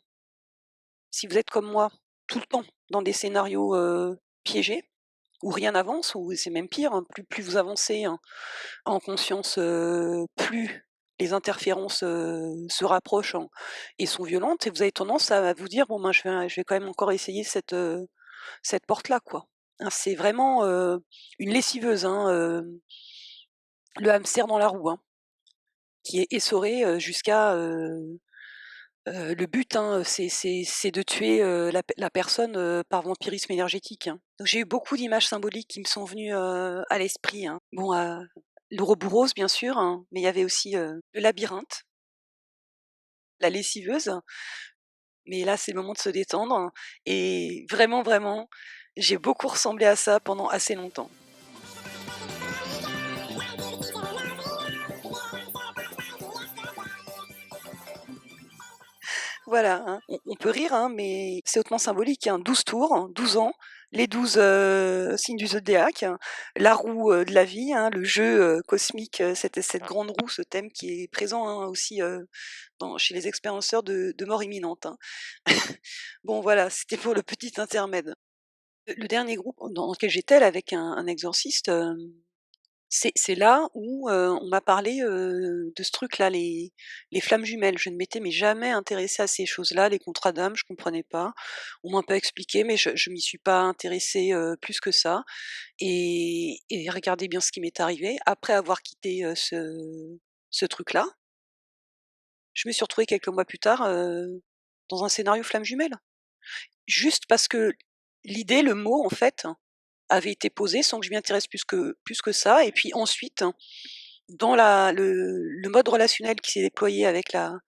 si vous êtes comme moi, tout le temps dans des scénarios, piégés, où rien n'avance, ou c'est même pire, hein, plus vous avancez, hein, en conscience, plus les interférences, se rapprochent, hein, et sont violentes, et vous avez tendance à vous dire: «Bon ben, je vais quand même encore essayer cette porte-là, quoi». Hein, c'est vraiment, une lessiveuse, hein, le hamster dans la roue, hein, qui est essoré, jusqu'à, le but, hein, c'est de tuer, la personne, par vampirisme énergétique, hein. Donc j'ai eu beaucoup d'images symboliques qui me sont venues, à l'esprit, hein. Bon, l'ouroboros bien sûr, hein, mais il y avait aussi, le labyrinthe, la lessiveuse, mais là c'est le moment de se détendre, hein, et vraiment, vraiment, j'ai beaucoup ressemblé à ça pendant assez longtemps. Voilà, hein. On peut rire, hein, mais c'est hautement symbolique, hein. 12 tours, 12 ans, les 12 signes du zodiaque, la roue de la vie, hein, le jeu cosmique, cette grande roue, ce thème qui est présent, hein, aussi chez les expérienceurs de mort imminente, hein. Bon, voilà, c'était pour le petit intermède. Le dernier groupe dans lequel j'étais là, avec un exorciste, c'est là où on m'a parlé de ce truc-là, les flammes jumelles. Je ne m'étais mais jamais intéressée à ces choses-là, les contrats d'âme, je comprenais pas. On m'a un peu expliqué, mais je m'y suis pas intéressée plus que ça. Et regardez bien ce qui m'est arrivé. Après avoir quitté ce truc-là, je me suis retrouvée quelques mois plus tard dans un scénario flammes jumelles. Juste parce que l'idée, le mot, en fait, avait été posé sans que je m'y intéresse plus que ça. Et puis ensuite, dans le mode relationnel qui s'est déployé avec la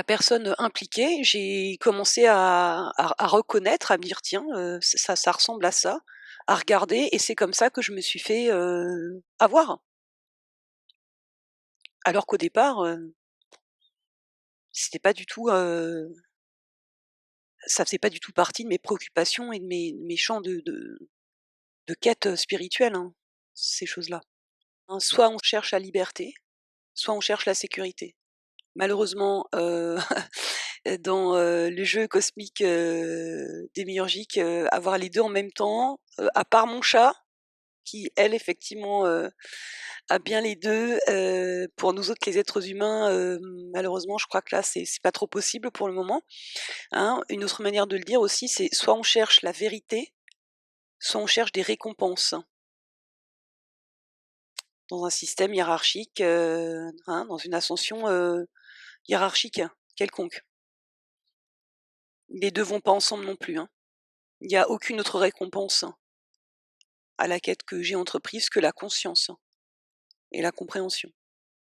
personne impliquée, j'ai commencé à reconnaître, à me dire: «Tiens, ça ressemble à ça», à regarder, et c'est comme ça que je me suis fait avoir. Alors qu'au départ, c'était pas du tout, ça faisait pas du tout partie de mes préoccupations et de mes champs de quête spirituelle, hein, ces choses-là. Hein, soit on cherche la liberté, soit on cherche la sécurité. Malheureusement, dans le jeu cosmique démiurgique, avoir les 2 en même temps, à part mon chat qui, elle, effectivement, a bien les 2, pour nous autres les êtres humains, malheureusement, je crois que là, c'est pas trop possible pour le moment, hein. Une autre manière de le dire aussi, c'est soit on cherche la vérité, soit on cherche des récompenses dans un système hiérarchique, hein, dans une ascension hiérarchique quelconque. Les 2 vont pas ensemble non plus, hein. Il y a aucune autre récompense à la quête que j'ai entreprise que la conscience et la compréhension.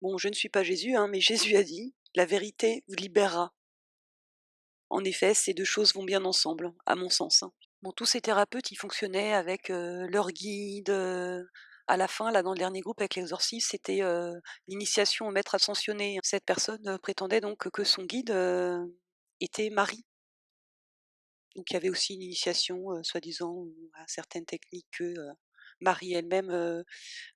Bon, je ne suis pas Jésus, hein, mais Jésus a dit: «La vérité vous libérera». En effet, ces 2 choses vont bien ensemble, à mon sens, hein. Bon, tous ces thérapeutes, ils fonctionnaient avec leur guide. À la fin, là, dans le dernier groupe avec l'exorcisme, c'était l'initiation au maître ascensionné. Cette personne prétendait donc que son guide était Marie. Donc il y avait aussi une initiation, soi-disant, à certaines techniques que Marie elle-même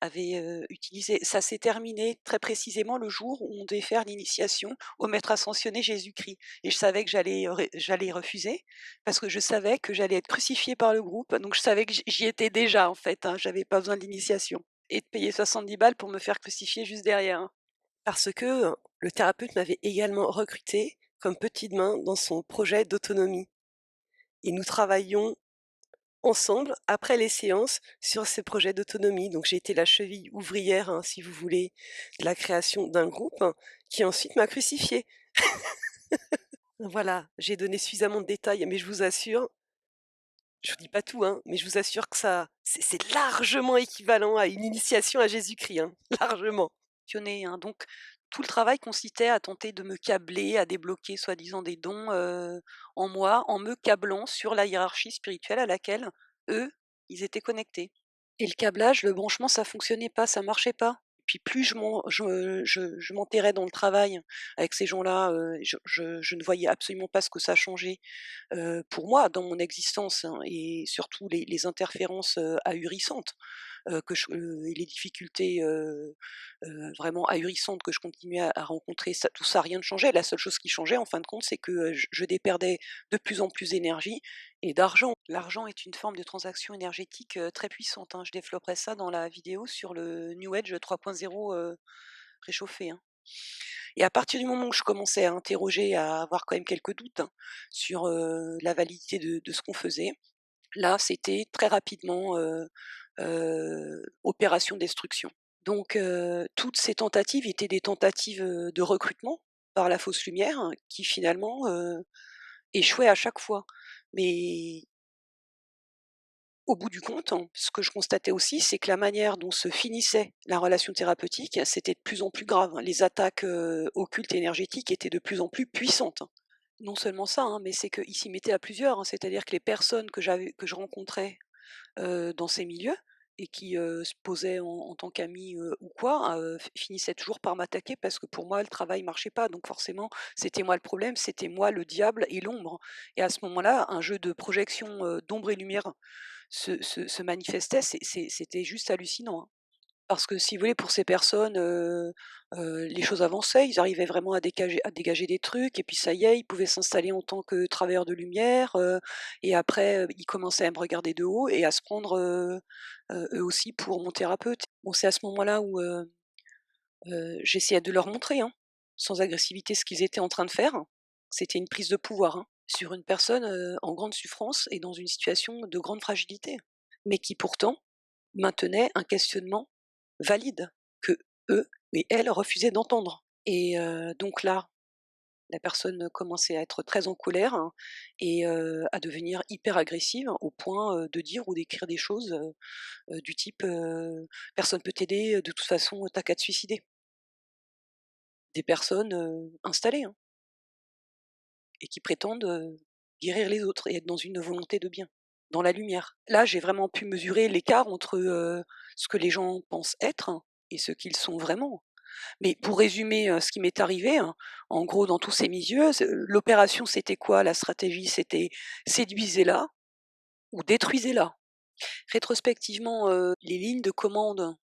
avait utilisées. Ça s'est terminé très précisément le jour où on devait faire l'initiation au maître ascensionné Jésus-Christ, et je savais que j'allais refuser parce que je savais que j'allais être crucifiée par le groupe, donc je savais que j'y étais déjà, en fait, hein, j'avais pas besoin de l'initiation et de payer 70 balles pour me faire crucifier juste derrière, hein. Parce que le thérapeute m'avait également recrutée comme petite main dans son projet d'autonomie. Et nous travaillions ensemble, après les séances, sur ces projets d'autonomie. Donc j'ai été la cheville ouvrière, hein, si vous voulez, de la création d'un groupe qui ensuite m'a crucifiée. Voilà, j'ai donné suffisamment de détails, mais je vous assure, je vous dis pas tout, hein, mais je vous assure que ça, c'est largement équivalent à une initiation à Jésus-Christ, hein, largement. Hein, donc tout le travail consistait à tenter de me câbler, à débloquer soi-disant des dons en moi, en me câblant sur la hiérarchie spirituelle à laquelle eux, ils étaient connectés. Et le câblage, le branchement, ça fonctionnait pas, ça marchait pas. Puis plus je m'enterrais dans le travail avec ces gens-là, je ne voyais absolument pas ce que ça changeait pour moi dans mon existence, hein, et surtout les interférences ahurissantes et les difficultés vraiment ahurissantes que je continuais à rencontrer. Ça, tout ça, rien ne changeait. La seule chose qui changeait, en fin de compte, c'est que je déperdais de plus en plus d'énergie et d'argent. L'argent est une forme de transaction énergétique très puissante, hein. Je développerai ça dans la vidéo sur le New Age 3.0 réchauffé, hein. Et à partir du moment où je commençais à interroger, à avoir quand même quelques doutes, hein, sur la validité de ce qu'on faisait, là, c'était très rapidement opération destruction. Donc toutes ces tentatives étaient des tentatives de recrutement par la fausse lumière, hein, qui finalement échouaient à chaque fois. Mais au bout du compte, hein, ce que je constatais aussi, c'est que la manière dont se finissait la relation thérapeutique, c'était de plus en plus grave, hein. Les attaques occultes et énergétiques étaient de plus en plus puissantes, hein. Non seulement ça, hein, mais c'est qu'ils s'y mettaient à plusieurs, hein. C'est-à-dire que les personnes que je rencontrais dans ces milieux et qui, se posait en tant qu'ami, ou quoi, finissait toujours par m'attaquer parce que pour moi le travail marchait pas. Donc forcément, c'était moi le problème, c'était moi le diable et l'ombre. Et à ce moment-là, un jeu de projection, d'ombre et lumière se manifestait. C'était juste hallucinant, hein. Parce que si vous voulez, pour ces personnes, les choses avançaient, ils arrivaient vraiment à dégager des trucs et puis ça y est, ils pouvaient s'installer en tant que travailleurs de lumière, et après, ils commençaient à me regarder de haut et à se prendre, eux aussi pour mon thérapeute. Bon, c'est à ce moment-là où, j'essayais de leur montrer, hein, sans agressivité, ce qu'ils étaient en train de faire. C'était une prise de pouvoir, hein, sur une personne, en grande souffrance et dans une situation de grande fragilité, mais qui pourtant maintenait un questionnement valide que eux et elles refusaient d'entendre. Et donc là, la personne commençait à être très en colère, hein, et à devenir hyper agressive au point, de dire ou d'écrire des choses, du type, «Personne peut t'aider, de toute façon, tu qu'à te suicider». Des personnes, installées, hein, et qui prétendent, guérir les autres et être dans une volonté de bien, dans la lumière. Là, j'ai vraiment pu mesurer l'écart entre, ce que les gens pensent être et ce qu'ils sont vraiment. Mais pour résumer, ce qui m'est arrivé, hein, en gros dans tous ces milieux, l'opération c'était quoi? La stratégie c'était séduisez-la ou détruisez-la. Rétrospectivement, les lignes de commande,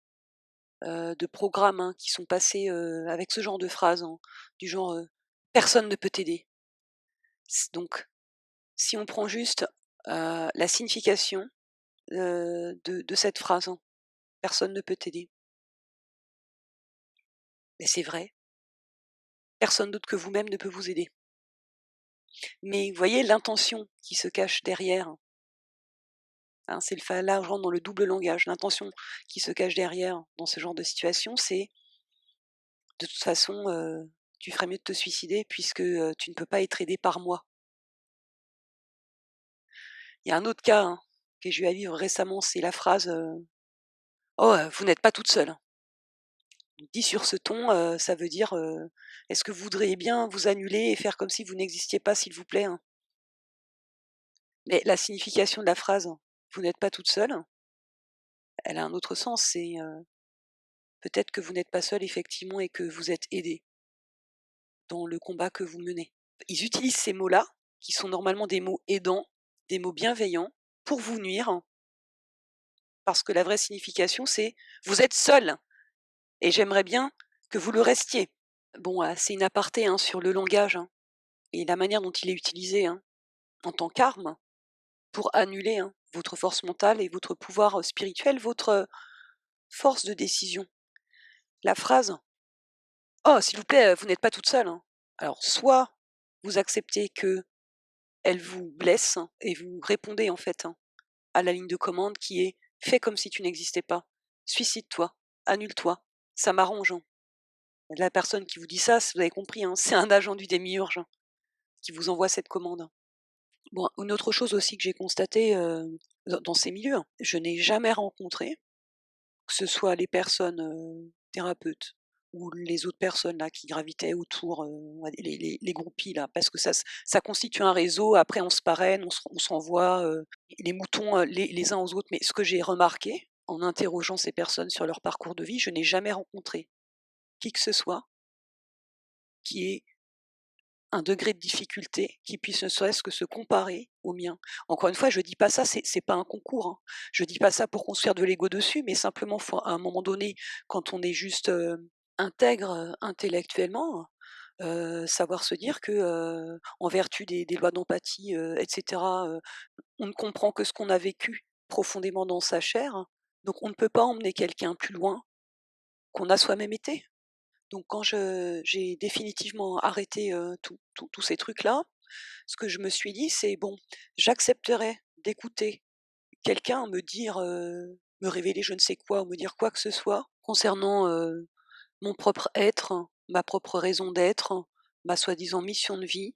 de programmes, hein, qui sont passées, avec ce genre de phrases, hein, du genre, «Personne ne peut t'aider». Donc si on prend juste, la signification, de cette phrase, hein, «Personne ne peut t'aider», mais c'est vrai, personne d'autre que vous-même ne peut vous aider. Mais vous voyez l'intention qui se cache derrière, hein, c'est le là je rentre dans le double langage. L'intention qui se cache derrière dans ce genre de situation, c'est: «De toute façon, tu ferais mieux de te suicider puisque, tu ne peux pas être aidé par moi». Il y a un autre cas, hein, que j'ai eu à vivre récemment, c'est la phrase, «Oh, vous n'êtes pas toute seule». Dit sur ce ton, ça veut dire, «Est-ce que vous voudriez bien vous annuler et faire comme si vous n'existiez pas, s'il vous plaît, hein?» Mais la signification de la phrase, «Vous n'êtes pas toute seule», elle a un autre sens, c'est, peut-être que vous n'êtes pas seule effectivement et que vous êtes aidée dans le combat que vous menez. Ils utilisent ces mots-là, qui sont normalement des mots aidants, des mots bienveillants, pour vous nuire, parce que la vraie signification c'est: «Vous êtes seule et j'aimerais bien que vous le restiez». Bon, c'est une aparté, hein, sur le langage, hein, et la manière dont il est utilisé, hein, en tant qu'arme pour annuler, hein, votre force mentale et votre pouvoir, spirituel, votre, force de décision. La phrase: «Oh, s'il vous plaît, vous n'êtes pas toute seule, hein». Alors soit vous acceptez qu'elle vous blesse et vous répondez en fait, hein, à la ligne de commande qui est: «Fais comme si tu n'existais pas. Suicide-toi, annule-toi, ça m'arrange, hein». La personne qui vous dit ça, vous avez compris, hein, c'est un agent du démiurge, hein, qui vous envoie cette commande. Bon, une autre chose aussi que j'ai constatée, dans ces milieux, hein, je n'ai jamais rencontré, que ce soit les personnes, thérapeutes ou les autres personnes là qui gravitaient autour, on va dire les groupies là, parce que ça constitue un réseau, après on se parraine, on s'envoie, les moutons, les uns aux autres. Mais ce que j'ai remarqué, en interrogeant ces personnes sur leur parcours de vie, je n'ai jamais rencontré qui que ce soit qui ait un degré de difficulté qui puisse ne serait-ce que se comparer au mien. Encore une fois, je dis pas ça, c'est pas un concours, hein. Je dis pas ça pour construire de l'ego dessus, mais simplement faut à un moment donné, quand on est juste, intègre, intellectuellement, savoir se dire que, en vertu des lois d'empathie, et cetera, on ne comprend que ce qu'on a vécu profondément dans sa chair, donc on ne peut pas emmener quelqu'un plus loin qu'on a soi-même été. Donc quand j'ai définitivement arrêté, tous ces trucs-là, ce que je me suis dit, c'est: «Bon, j'accepterai d'écouter quelqu'un me dire, me révéler je ne sais quoi ou me dire quoi que ce soit concernant, mon propre être, ma propre raison d'être, ma soi-disant mission de vie,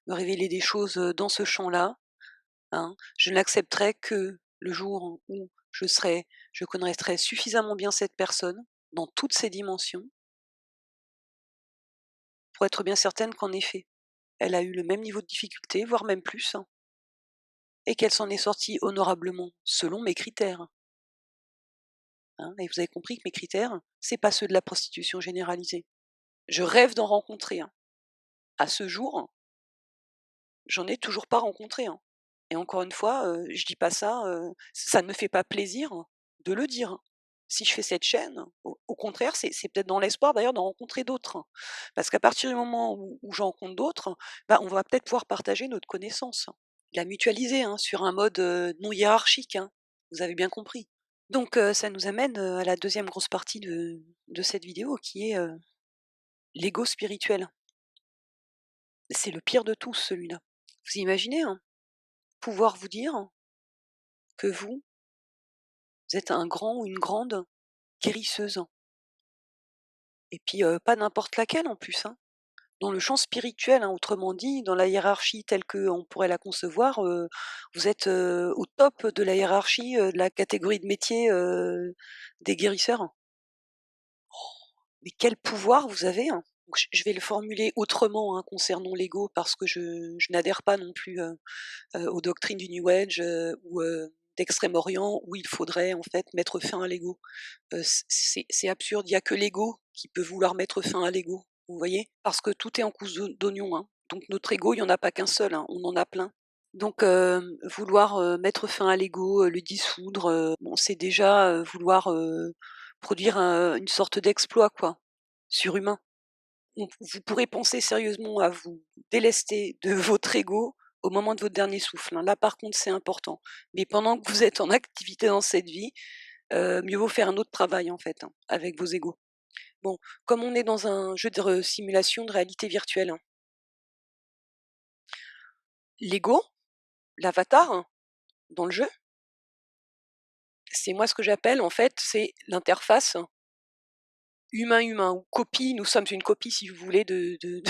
me révéler des choses, dans ce champ-là, hein. Je n'accepterai que le jour où je connaîtrai suffisamment bien cette personne, dans toutes ses dimensions, pour être bien certaine qu'en effet, elle a eu le même niveau de difficulté, voire même plus, hein, et qu'elle s'en est sortie honorablement, selon mes critères. hein, et vous avez compris que mes critères, c'est pas ceux de la prostitution généralisée. Je rêve d'en rencontrer un. À ce jour, j'en ai toujours pas rencontré un. Et encore une fois, je dis pas ça, ça ne me fait pas plaisir de le dire. Si je fais cette chaîne, au contraire, c'est peut-être dans l'espoir d'ailleurs d'en rencontrer d'autres. Parce qu'à partir du moment où j'en rencontre d'autres, bah, on va peut-être pouvoir partager notre connaissance. La mutualiser, hein, sur un mode, non hiérarchique, hein. Vous avez bien compris. Donc ça nous amène, à la deuxième grosse partie de cette vidéo qui est, l'ego spirituel. C'est le pire de tous celui-là. Vous imaginez, hein, pouvoir vous dire que vous êtes un grand ou une grande guérisseuse, et puis, pas n'importe laquelle en plus, hein. Dans le champ spirituel, hein, autrement dit, dans la hiérarchie telle qu'on pourrait la concevoir, vous êtes, au top de la hiérarchie, de la catégorie de métier, des guérisseurs. Mais quel pouvoir vous avez, hein! Donc je vais le formuler autrement, hein, concernant l'ego parce que je n'adhère pas non plus, aux doctrines du New Age, ou, d'Extrême-Orient où il faudrait en fait mettre fin à l'ego. C'est absurde, il y a que l'ego qui peut vouloir mettre fin à l'ego, vous voyez? Parce que tout est en couche d'oignon, hein. Donc notre ego, il y en a pas qu'un seul, hein, on en a plein. Donc vouloir, mettre fin à l'ego, le dissoudre, bon c'est déjà, vouloir, produire une sorte d'exploit quoi, surhumain. Vous pourrez penser sérieusement à vous délester de votre ego au moment de votre dernier souffle, hein. Là par contre c'est important. Mais pendant que vous êtes en activité dans cette vie, mieux vaut faire un autre travail en fait, hein, avec vos égos. Bon, comme on est dans un jeu de simulation de réalité virtuelle, hein, l'ego, l'avatar, hein, dans le jeu, c'est moi ce que j'appelle en fait, c'est l'interface humain-humain ou copie, nous sommes une copie si vous voulez de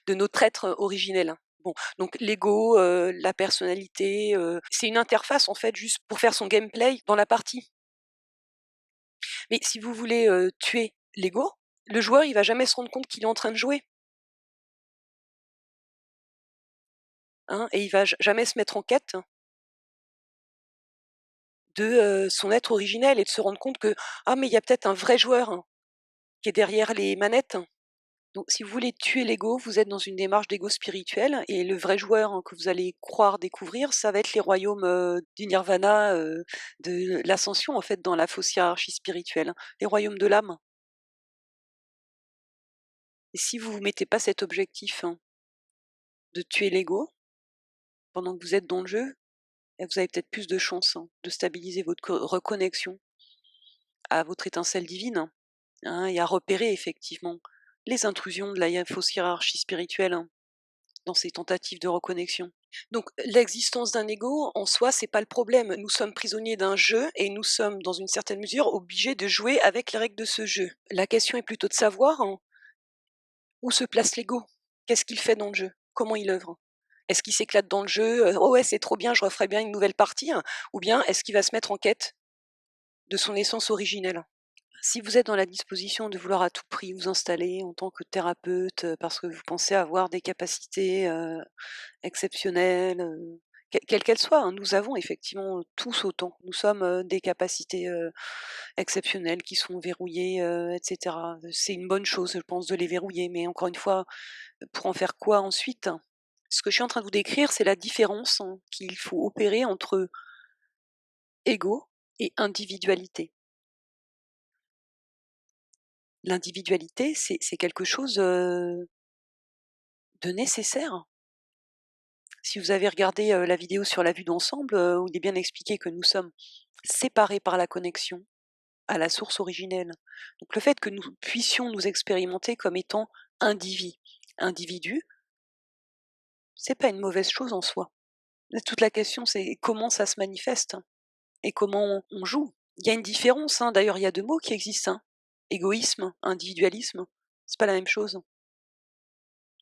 notre être originel, hein. Bon, donc l'ego, la personnalité, c'est une interface en fait juste pour faire son gameplay dans la partie. Mais si vous voulez, tuer l'ego, le joueur il va jamais se rendre compte qu'il est en train de jouer, hein, et il va jamais se mettre en quête de, son être originel et de se rendre compte que: «Ah mais il y a peut-être un vrai joueur, hein, qui est derrière les manettes». Donc si vous voulez tuer l'ego, vous êtes dans une démarche d'ego spirituel et le vrai joueur, hein, que vous allez croire découvrir, ça va être les royaumes, du nirvana, de l'ascension en fait dans la fausse hiérarchie spirituelle, hein, les royaumes de l'âme. Et si vous vous mettez pas cet objectif, hein, de tuer l'ego, pendant que vous êtes dans le jeu, et vous avez peut-être plus de chances, hein, de stabiliser votre reconnexion à votre étincelle divine, hein, et à repérer effectivement les intrusions de la fausse hiérarchie spirituelle, hein, dans ces tentatives de reconnexion. Donc l'existence d'un ego, en soi, c'est pas le problème. Nous sommes prisonniers d'un jeu et nous sommes, dans une certaine mesure, obligés de jouer avec les règles de ce jeu. La question est plutôt de savoir, hein, où se place l'ego. Qu'est-ce qu'il fait dans le jeu? Comment il œuvre? Est-ce qu'il s'éclate dans le jeu? «Oh ouais, c'est trop bien, je referais bien une nouvelle partie», hein, ou bien est-ce qu'il va se mettre en quête de son essence originelle? Si vous êtes dans la disposition de vouloir à tout prix vous installer en tant que thérapeute, parce que vous pensez avoir des capacités, exceptionnelles, quelles qu'elles soient, hein, nous avons effectivement tous autant. Nous sommes, des capacités, exceptionnelles qui sont verrouillées, et cetera. C'est une bonne chose, je pense, de les verrouiller, mais encore une fois, pour en faire quoi ensuite? Ce que je suis en train de vous décrire, c'est la différence, hein, qu'il faut opérer entre ego et individualité. L'individualité, c'est quelque chose, de nécessaire. Si vous avez regardé, la vidéo sur la vue d'ensemble, où il est bien expliqué que nous sommes séparés par la connexion à la source originelle. Donc le fait que nous puissions nous expérimenter comme étant individus, c'est pas une mauvaise chose en soi. Là, toute la question, c'est comment ça se manifeste et comment on joue. Il y a une différence, hein, d'ailleurs il y a 2 mots qui existent, hein. Égoïsme, individualisme, c'est pas la même chose.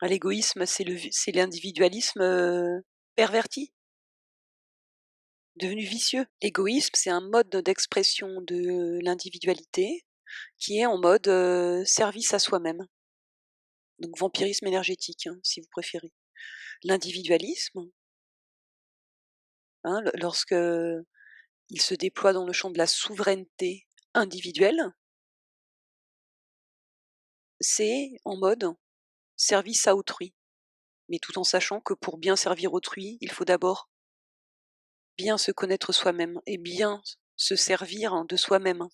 L'égoïsme, c'est l'individualisme, perverti, devenu vicieux. L'égoïsme, c'est un mode d'expression de l'individualité qui est en mode, service à soi-même, donc vampirisme énergétique, hein, si vous préférez. L'individualisme, hein, lorsque il se déploie dans le champ de la souveraineté individuel, c'est en mode service à autrui, mais tout en sachant que pour bien servir autrui, il faut d'abord bien se connaître soi-même et bien se servir de soi-même,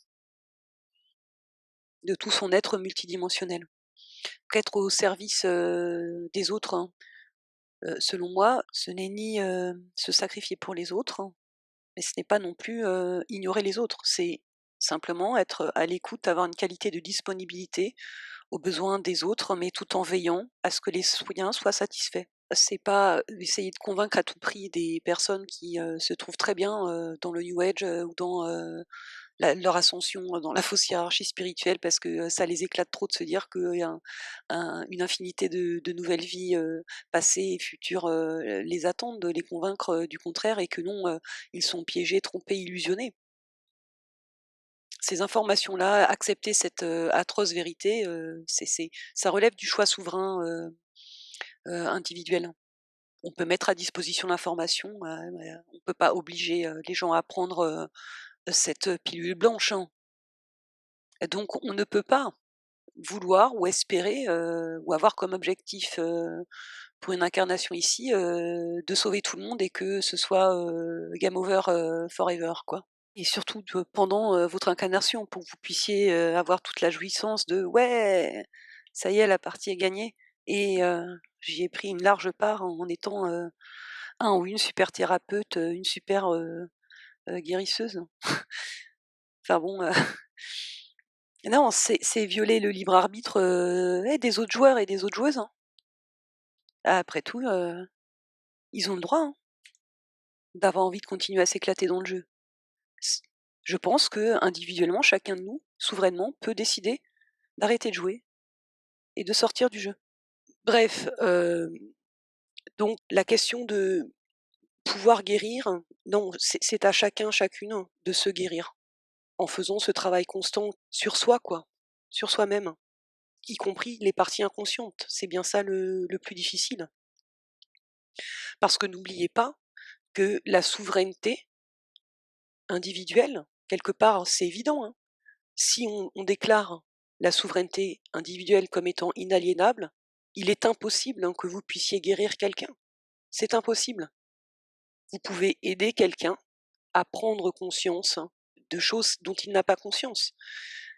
de tout son être multidimensionnel. Qu'être au service, des autres, selon moi, ce n'est ni, se sacrifier pour les autres, mais ce n'est pas non plus, ignorer les autres. C'est simplement être à l'écoute, avoir une qualité de disponibilité aux besoins des autres, mais tout en veillant à ce que les siens soient satisfaits. C'est pas essayer de convaincre à tout prix des personnes qui, se trouvent très bien, dans le New Age, ou dans, leur ascension dans la fausse hiérarchie spirituelle parce que ça les éclate trop de se dire qu'il y a une infinité de nouvelles vies passées et futures les attendent, de les convaincre du contraire et que non, ils sont piégés, trompés, illusionnés. Ces informations-là, accepter cette atroce vérité, ça relève du choix souverain individuel. On peut mettre à disposition l'information, mais on ne peut pas obliger les gens à prendre cette pilule blanche, hein. Donc on ne peut pas vouloir ou espérer, ou avoir comme objectif, pour une incarnation ici, de sauver tout le monde et que ce soit, game over, forever, quoi. Et surtout pendant, votre incarnation pour que vous puissiez, avoir toute la jouissance de: «Ouais, ça y est, la partie est gagnée» et j'y ai pris une large part en étant, un ou une super thérapeute, une super, guérisseuse. Enfin bon, non, c'est violer le libre arbitre, des autres joueurs et des autres joueuses, hein. Après tout, ils ont le droit, hein, d'avoir envie de continuer à s'éclater dans le jeu. S Je pense qu'individuellement, chacun de nous, souverainement, peut décider d'arrêter de jouer et de sortir du jeu. Bref, donc la question de pouvoir guérir, non, c'est à chacun, chacune de se guérir, en faisant ce travail constant sur soi, quoi, sur soi-même, y compris les parties inconscientes. C'est bien ça le plus difficile. Parce que n'oubliez pas que la souveraineté individuelle, quelque part, c'est évident, hein. Si on déclare la souveraineté individuelle comme étant inaliénable, il est impossible, hein, que vous puissiez guérir quelqu'un. C'est impossible. Vous pouvez aider quelqu'un à prendre conscience de choses dont il n'a pas conscience.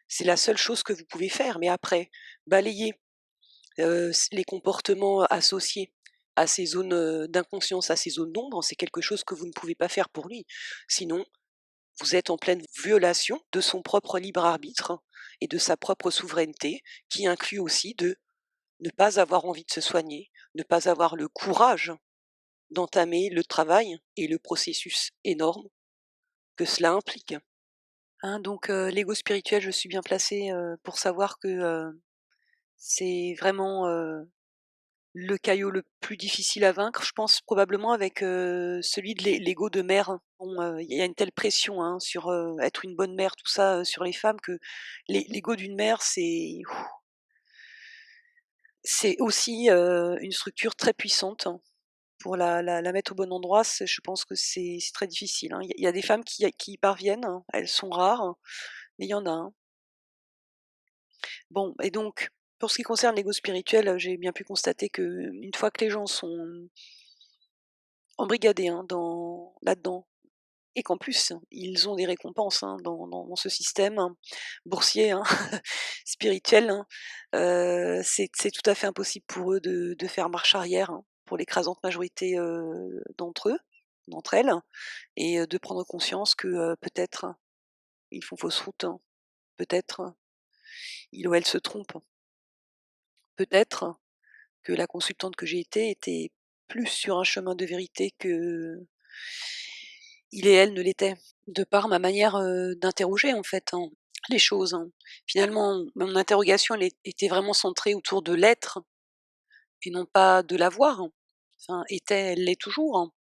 C'est la seule chose que vous pouvez faire, mais après, balayer, les comportements associés à ces zones, d'inconscience, à ces zones d'ombre, c'est quelque chose que vous ne pouvez pas faire pour lui. Sinon, vous êtes en pleine violation de son propre libre arbitre et de sa propre souveraineté, qui inclut aussi de ne pas avoir envie de se soigner, ne pas avoir le courage d'entamer le travail et le processus énorme que cela implique. Hein, donc l'ego spirituel, je suis bien placée, pour savoir que, c'est vraiment, le caillot le plus difficile à vaincre, je pense probablement avec, celui de l'ego de mère. Bon, il y a une telle pression, hein, sur, être une bonne mère, tout ça, sur les femmes que l'ego d'une mère, c'est aussi, une structure très puissante, hein. Pour la mettre au bon endroit, je pense que c'est très difficile, hein. Il y a des femmes qui y parviennent, hein, elles sont rares, hein, mais il y en a, hein. Bon et donc, pour ce qui concerne l'ego spirituel, j'ai bien pu constater qu'une fois que les gens sont embrigadés, hein, là-dedans et qu'en plus, ils ont des récompenses, hein, dans ce système, hein, boursier, hein, spirituel, hein, c'est tout à fait impossible pour eux de faire marche arrière, hein, pour l'écrasante majorité, d'entre elles et de prendre conscience que, peut-être, ils font fausse route, hein. Peut-être, ils ou elles se trompent. Peut-être que la consultante que j'ai été était plus sur un chemin de vérité que il et elle ne l'étaient, de par ma manière, d'interroger en fait, hein, les choses, hein. Finalement, mon interrogation elle était vraiment centrée autour de l'être et non pas de l'avoir. Enfin, était, elle l'est toujours, hein.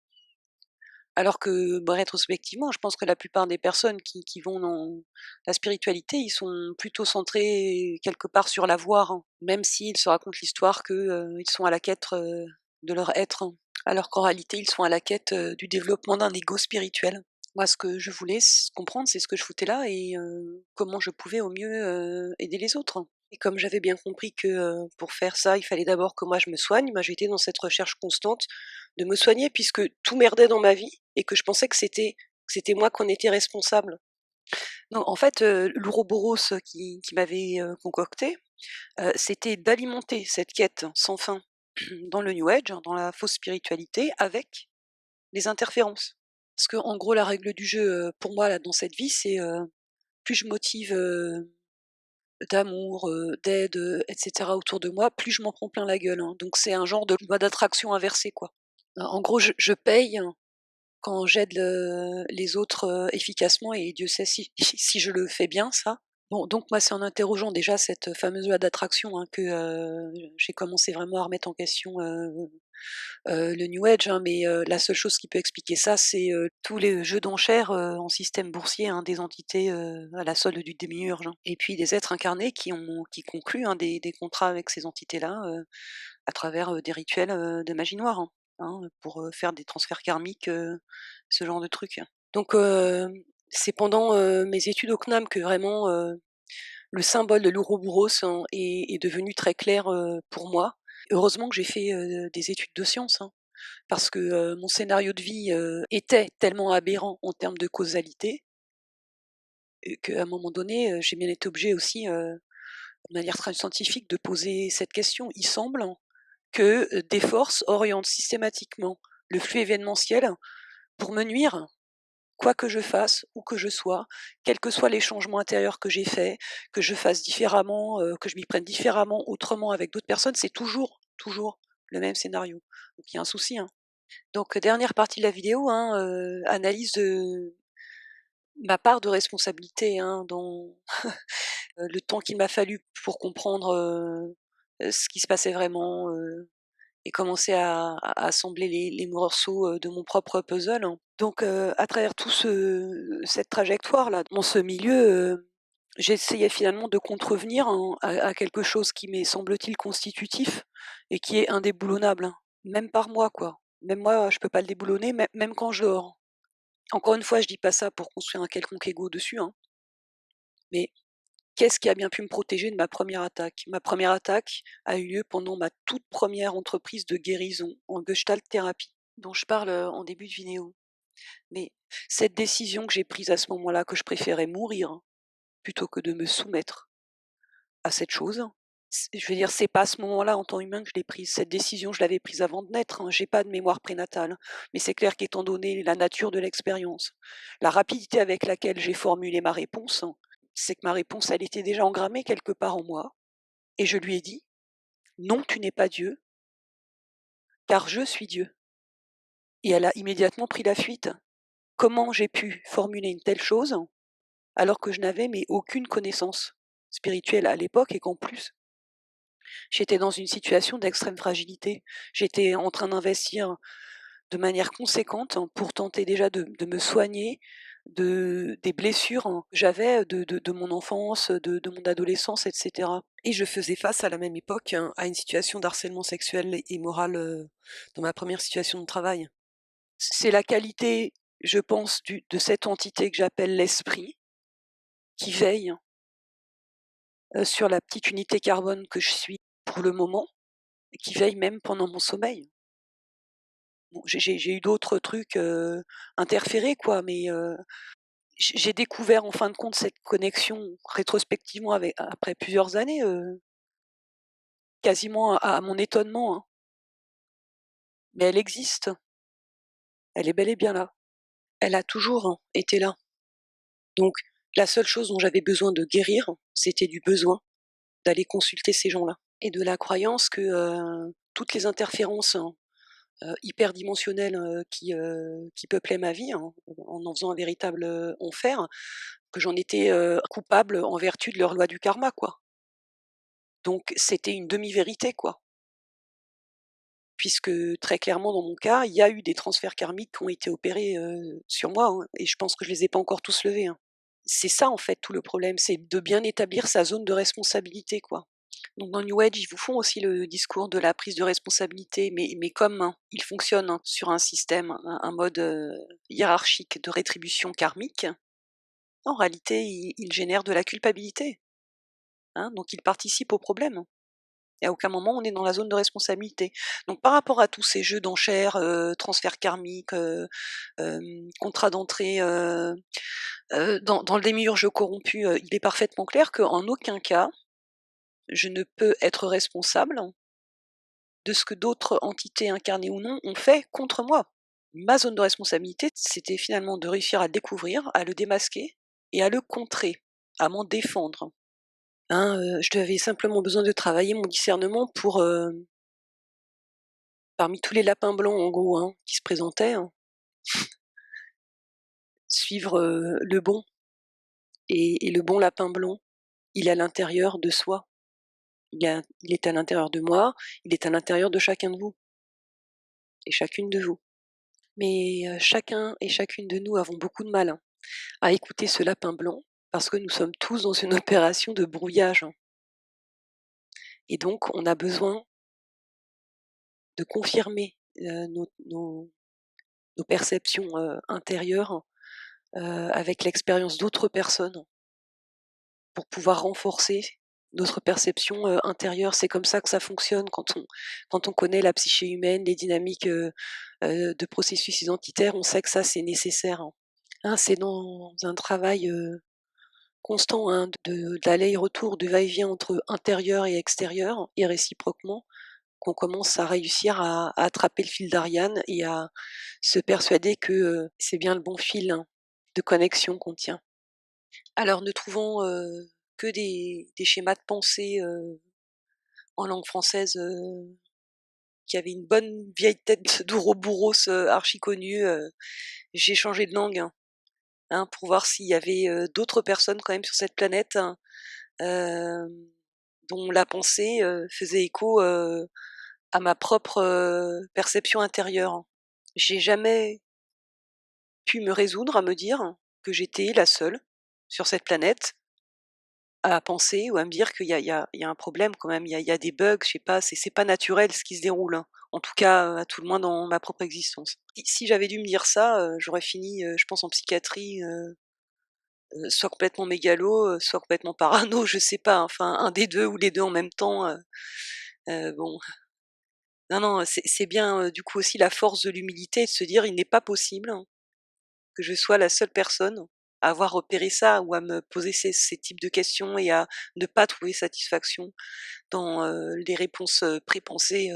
Alors que, bah, rétrospectivement, je pense que la plupart des personnes qui vont dans la spiritualité, ils sont plutôt centrés quelque part sur l'avoir, hein, même s'ils se racontent l'histoire que, ils sont à la quête, de leur être, hein. Alors qu'en réalité, ils sont à la quête, du développement d'un ego spirituel. Moi, ce que je voulais comprendre, c'est ce que je foutais là et comment je pouvais au mieux, aider les autres. Et comme j'avais bien compris que, pour faire ça, il fallait d'abord que moi je me soigne, bah, j'étais dans cette recherche constante de me soigner puisque tout merdait dans ma vie et que je pensais que c'était moi qu'on était responsable. Non, en fait, l'ouroboros qui m'avait, concocté, c'était d'alimenter cette quête sans fin dans le New Age, dans la fausse spiritualité, avec les interférences. Parce qu'en gros, la règle du jeu, pour moi, là, dans cette vie, c'est, plus je motive, d'amour, d'aide, et cetera autour de moi, plus je m'en prends plein la gueule, hein. Donc c'est un genre de loi d'attraction inversée, quoi. En gros, je paye quand j'aide les autres, efficacement et Dieu sait si si je le fais bien ça. Bon, donc moi, c'est en interrogeant déjà cette fameuse loi d'attraction, hein, que, j'ai commencé vraiment à remettre en question, le New Age, hein, mais la seule chose qui peut expliquer ça, c'est, tous les jeux d'enchères, en système boursier, hein, des entités, à la solde du démiurge, hein, et puis des êtres incarnés qui concluent, hein, des contrats avec ces entités-là, à travers, des rituels, de magie noire, hein, pour, faire des transferts karmiques, ce genre de trucs. Donc c'est pendant, mes études au CNAM que vraiment, le symbole de l'ouroboros, hein, est devenu très clair, pour moi. Heureusement que j'ai fait, des études de sciences, hein, parce que, mon scénario de vie, était tellement aberrant en termes de causalité, qu'à un moment donné, j'ai bien été obligée aussi, de manière très scientifique, de poser cette question. Il semble que, des forces orientent systématiquement le flux événementiel pour me nuire. Quoi que je fasse, où que je sois, quels que soient les changements intérieurs que j'ai faits, que je fasse différemment, que je m'y prenne différemment, autrement avec d'autres personnes, c'est toujours le même scénario. Donc il y a un souci, hein. Donc dernière partie de la vidéo, hein, analyse de ma part de responsabilité, hein, dans le temps qu'il m'a fallu pour comprendre, ce qui se passait vraiment, et commencer à assembler les morceaux, de mon propre puzzle, hein. Donc à travers tout cette trajectoire-là, dans ce milieu, j'essayais finalement de contrevenir, hein, à quelque chose qui m'est, semble-t-il, constitutif et qui est indéboulonnable, hein, même par moi, quoi. Même moi, je peux pas le déboulonner, même quand je dors. Encore une fois, je dis pas ça pour construire un quelconque ego dessus, hein, mais qu'est-ce qui a bien pu me protéger de ma première attaque? Ma première attaque a eu lieu pendant ma toute première entreprise de guérison en gestalt thérapie, dont je parle, en début de vidéo. Mais cette décision que j'ai prise à ce moment-là, que je préférais mourir, hein, plutôt que de me soumettre à cette chose, je veux dire, c'est pas à ce moment-là, en tant humain, que je l'ai prise. Cette décision, je l'avais prise avant de naître, hein. J'ai pas de mémoire prénatale, mais c'est clair qu'étant donné la nature de l'expérience, la rapidité avec laquelle j'ai formulé ma réponse, hein, c'est que ma réponse, elle était déjà engrammée quelque part en moi et je lui ai dit: «Non, tu n'es pas Dieu, car je suis Dieu», et elle a immédiatement pris la fuite. Comment j'ai pu formuler une telle chose alors que je n'avais mais aucune connaissance spirituelle à l'époque et qu'en plus, j'étais dans une situation d'extrême fragilité. J'étais en train d'investir de manière conséquente, hein, pour tenter déjà de me soigner des blessures, hein, que j'avais de mon enfance, de mon adolescence, et cetera. Et je faisais face à la même époque, hein, à une situation d'harcèlement sexuel et moral, dans ma première situation de travail. C'est la qualité, je pense, de cette entité que j'appelle l'esprit, qui veille, sur la petite unité carbone que je suis pour le moment et qui veille même pendant mon sommeil. Bon, j'ai eu d'autres trucs, interférés, quoi, mais j'ai découvert en fin de compte cette connexion rétrospectivement avec après plusieurs années, quasiment à mon étonnement, hein, mais elle existe, elle est bel et bien là. Elle a toujours, hein, été là. Donc la seule chose dont j'avais besoin de guérir, c'était du besoin d'aller consulter ces gens-là et de la croyance que, toutes les interférences, hein, hyperdimensionnelles, qui peuplaient ma vie, hein, en faisant un véritable, enfer, que j'en étais, coupable en vertu de leur loi du karma, quoi. Donc c'était une demi-vérité, quoi. Puisque très clairement dans mon cas, il y a eu des transferts karmiques qui ont été opérés, sur moi, hein, et je pense que je les ai pas encore tous levés, hein. C'est ça en fait tout le problème, c'est de bien établir sa zone de responsabilité, quoi. Donc dans New Age, ils vous font aussi le discours de la prise de responsabilité, mais comme, hein, ils fonctionnent, hein, sur un système, un mode, hiérarchique de rétribution karmique, en réalité, ils génèrent de la culpabilité, hein, donc ils participent au problème. Et à aucun moment on est dans la zone de responsabilité. Donc par rapport à tous ces jeux d'enchères, transferts karmiques, contrats d'entrée, dans le démiurge corrompu, il est parfaitement clair qu'en aucun cas, je ne peux être responsable de ce que d'autres entités incarnées ou non ont fait contre moi. Ma zone de responsabilité, c'était finalement de réussir à le découvrir, à le démasquer et à le contrer, à m'en défendre. Hein, j'avais simplement besoin de travailler mon discernement pour, parmi tous les lapins blancs en gros, hein, qui se présentaient, hein, suivre, le bon et le bon lapin blanc, il est à l'intérieur de soi. Il est à l'intérieur de moi, il est à l'intérieur de chacun de vous et chacune de vous. Mais, chacun et chacune de nous avons beaucoup de mal, hein, à écouter ce lapin blanc parce que nous sommes tous dans une opération de brouillage, hein, et donc on a besoin de confirmer, nos perceptions, intérieures, avec l'expérience d'autres personnes pour pouvoir renforcer notre perception, intérieure. C'est comme ça que ça fonctionne quand on connaît la psyché humaine, les dynamiques, de processus identitaires, on sait que ça, c'est nécessaire, hein. Hein, c'est dans un travail, constant, hein, de l'aller-retour, du va-et-vient entre intérieur et extérieur et réciproquement, qu'on commence à réussir à attraper le fil d'Ariane et à se persuader que, c'est bien le bon fil, hein, de connexion qu'on tient. Alors ne trouvant, que des schémas de pensée, en langue française, qui avaient une bonne vieille tête d'ouroboros, archi connu, j'ai changé de langue, hein, pour voir s'il y avait, d'autres personnes quand même sur cette planète, hein, hem, dont la pensée, faisait écho, à ma propre, perception intérieure. J'ai jamais pu me résoudre à me dire que j'étais la seule sur cette planète à penser ou à me dire qu'il y a un problème quand même, il y a des bugs, je sais pas, c'est pas naturel ce qui se déroule, hein. En tout cas, à tout le moins dans ma propre existence. Si j'avais dû me dire ça, j'aurais fini, je pense en psychiatrie, soit complètement mégalo, soit complètement parano, je sais pas, enfin un des 2 ou les 2 en même temps, bon. Non, non, c'est bien, du coup aussi la force de l'humilité de se dire: «Il n'est pas possible que je sois la seule personne à avoir repéré ça ou à me poser ces types de questions et à ne pas trouver satisfaction dans, les réponses, prépensées,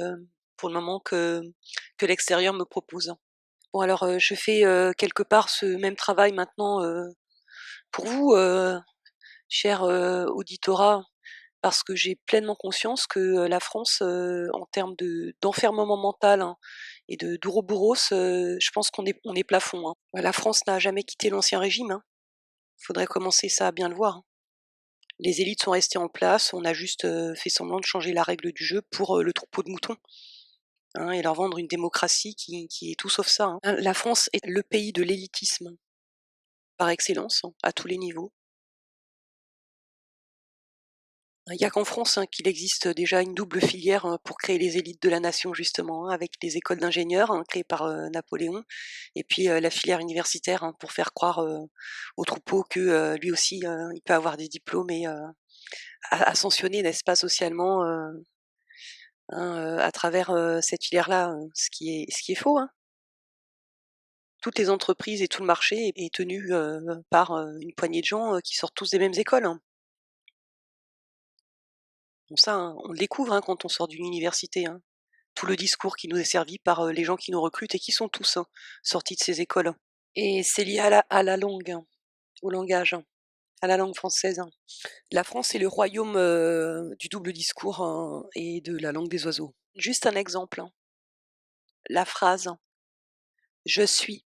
pour le moment que l'extérieur me propose». Bon alors, je fais, quelque part ce même travail maintenant, pour vous, cher, auditorat, parce que j'ai pleinement conscience que, la France, en termes d'enfermement mental, hein, et d'ouroboros, je pense qu'on est plafond, hein. Bah, la France n'a jamais quitté l'ancien régime, hein. Faudrait commencer ça à bien le voir, hein. Les élites sont restées en place, on a juste, fait semblant de changer la règle du jeu pour, le troupeau de moutons, hein, et leur vendre une démocratie qui est tout sauf ça, hein. La France est le pays de l'élitisme par excellence, hein, à tous les niveaux. Il n'y a qu'en France, hein, qu'il existe déjà une double filière, pour créer les élites de la nation justement, hein, avec les écoles d'ingénieurs, hein, créées par, Napoléon et puis, la filière universitaire, hein, pour faire croire, au troupeau que, lui aussi, il peut avoir des diplômes et ascensionner, n'est-ce pas, socialement, hein, à travers, cette filière-là, ce qui est faux, hein. Toutes les entreprises et tout le marché est tenu, par, une poignée de gens, qui sortent tous des mêmes écoles, hein. Bon ça, hein, on le découvre, hein, quand on sort d'une université, hein. Tout le discours qui nous est servi par, les gens qui nous recrutent et qui sont tous, hein, sortis de ces écoles, hein. Et c'est lié à la langue, hein, au langage, hein, à la langue française, hein. La France est le royaume, du double discours, hein, et de la langue des oiseaux. Juste un exemple, hein, la phrase «je suis»,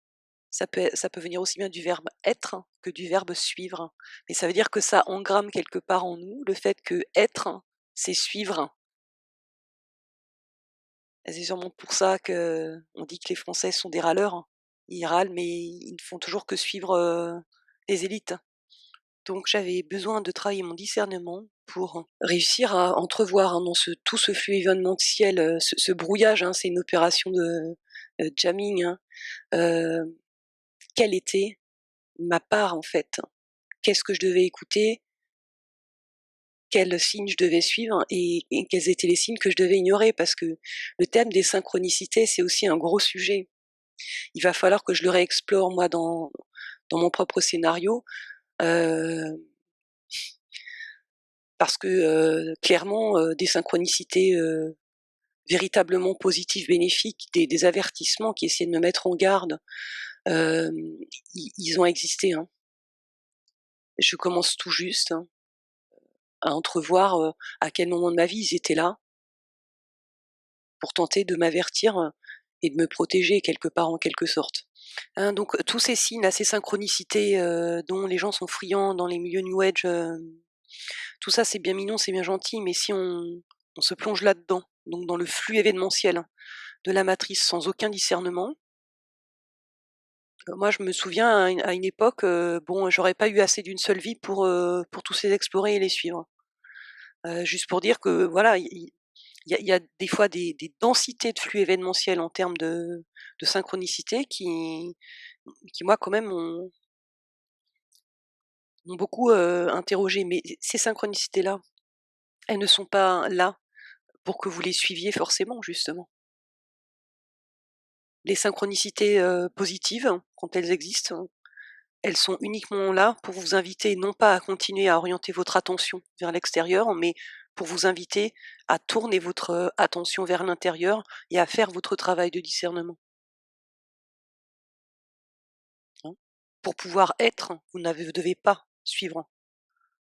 ça peut venir aussi bien du verbe être, hein, que du verbe suivre, hein. Mais ça veut dire que ça engramme quelque part en nous le fait que être, hein, c'est suivre, hein. Et c'est sûrement pour ça qu'on dit que les Français sont des râleurs, hein. Ils râlent, mais ils ne font toujours que suivre, les élites. Donc j'avais besoin de travailler mon discernement pour réussir à entrevoir, dans tout ce flux événementiel, ce brouillage, c'est une opération de, jamming, quelle était ma part, en fait? Qu'est-ce que je devais écouter? Quels signes je devais suivre et quels étaient les signes que je devais ignorer? Parce que le thème des synchronicités, c'est aussi un gros sujet. Il va falloir que je le réexplore moi dans mon propre scénario, heu, parce que, clairement, des synchronicités, véritablement positives, bénéfiques, des avertissements qui essaient de me mettre en garde, hem, ils ont existé, hein. Je commence tout juste, à entrevoir, à quel moment de ma vie ils étaient là pour tenter de m'avertir, et de me protéger quelque part, en quelque sorte. Donc tous ces signes là, ces synchronicités, dont les gens sont friands dans les milieux new age, tout ça c'est bien mignon, c'est bien gentil, mais si on se plonge là-dedans, donc dans le flux événementiel de la matrice sans aucun discernement, moi je me souviens à une époque, bon, j'aurais pas eu assez d'une seule vie pour tous les explorer et les suivre. Juste pour dire que voilà, il y a des fois des densités de flux événementiels en termes de synchronicité qui moi quand même m'ont beaucoup, interrogée. Mais ces synchronicités-là, elles ne sont pas là pour que vous les suiviez forcément, justement. Les synchronicités, positives, quand elles existent, elles sont uniquement là pour vous inviter non pas à continuer à orienter votre attention vers l'extérieur, mais pour vous inviter à tourner votre, attention vers l'intérieur et à faire votre travail de discernement, hein. Pour pouvoir être, vous devez pas suivre,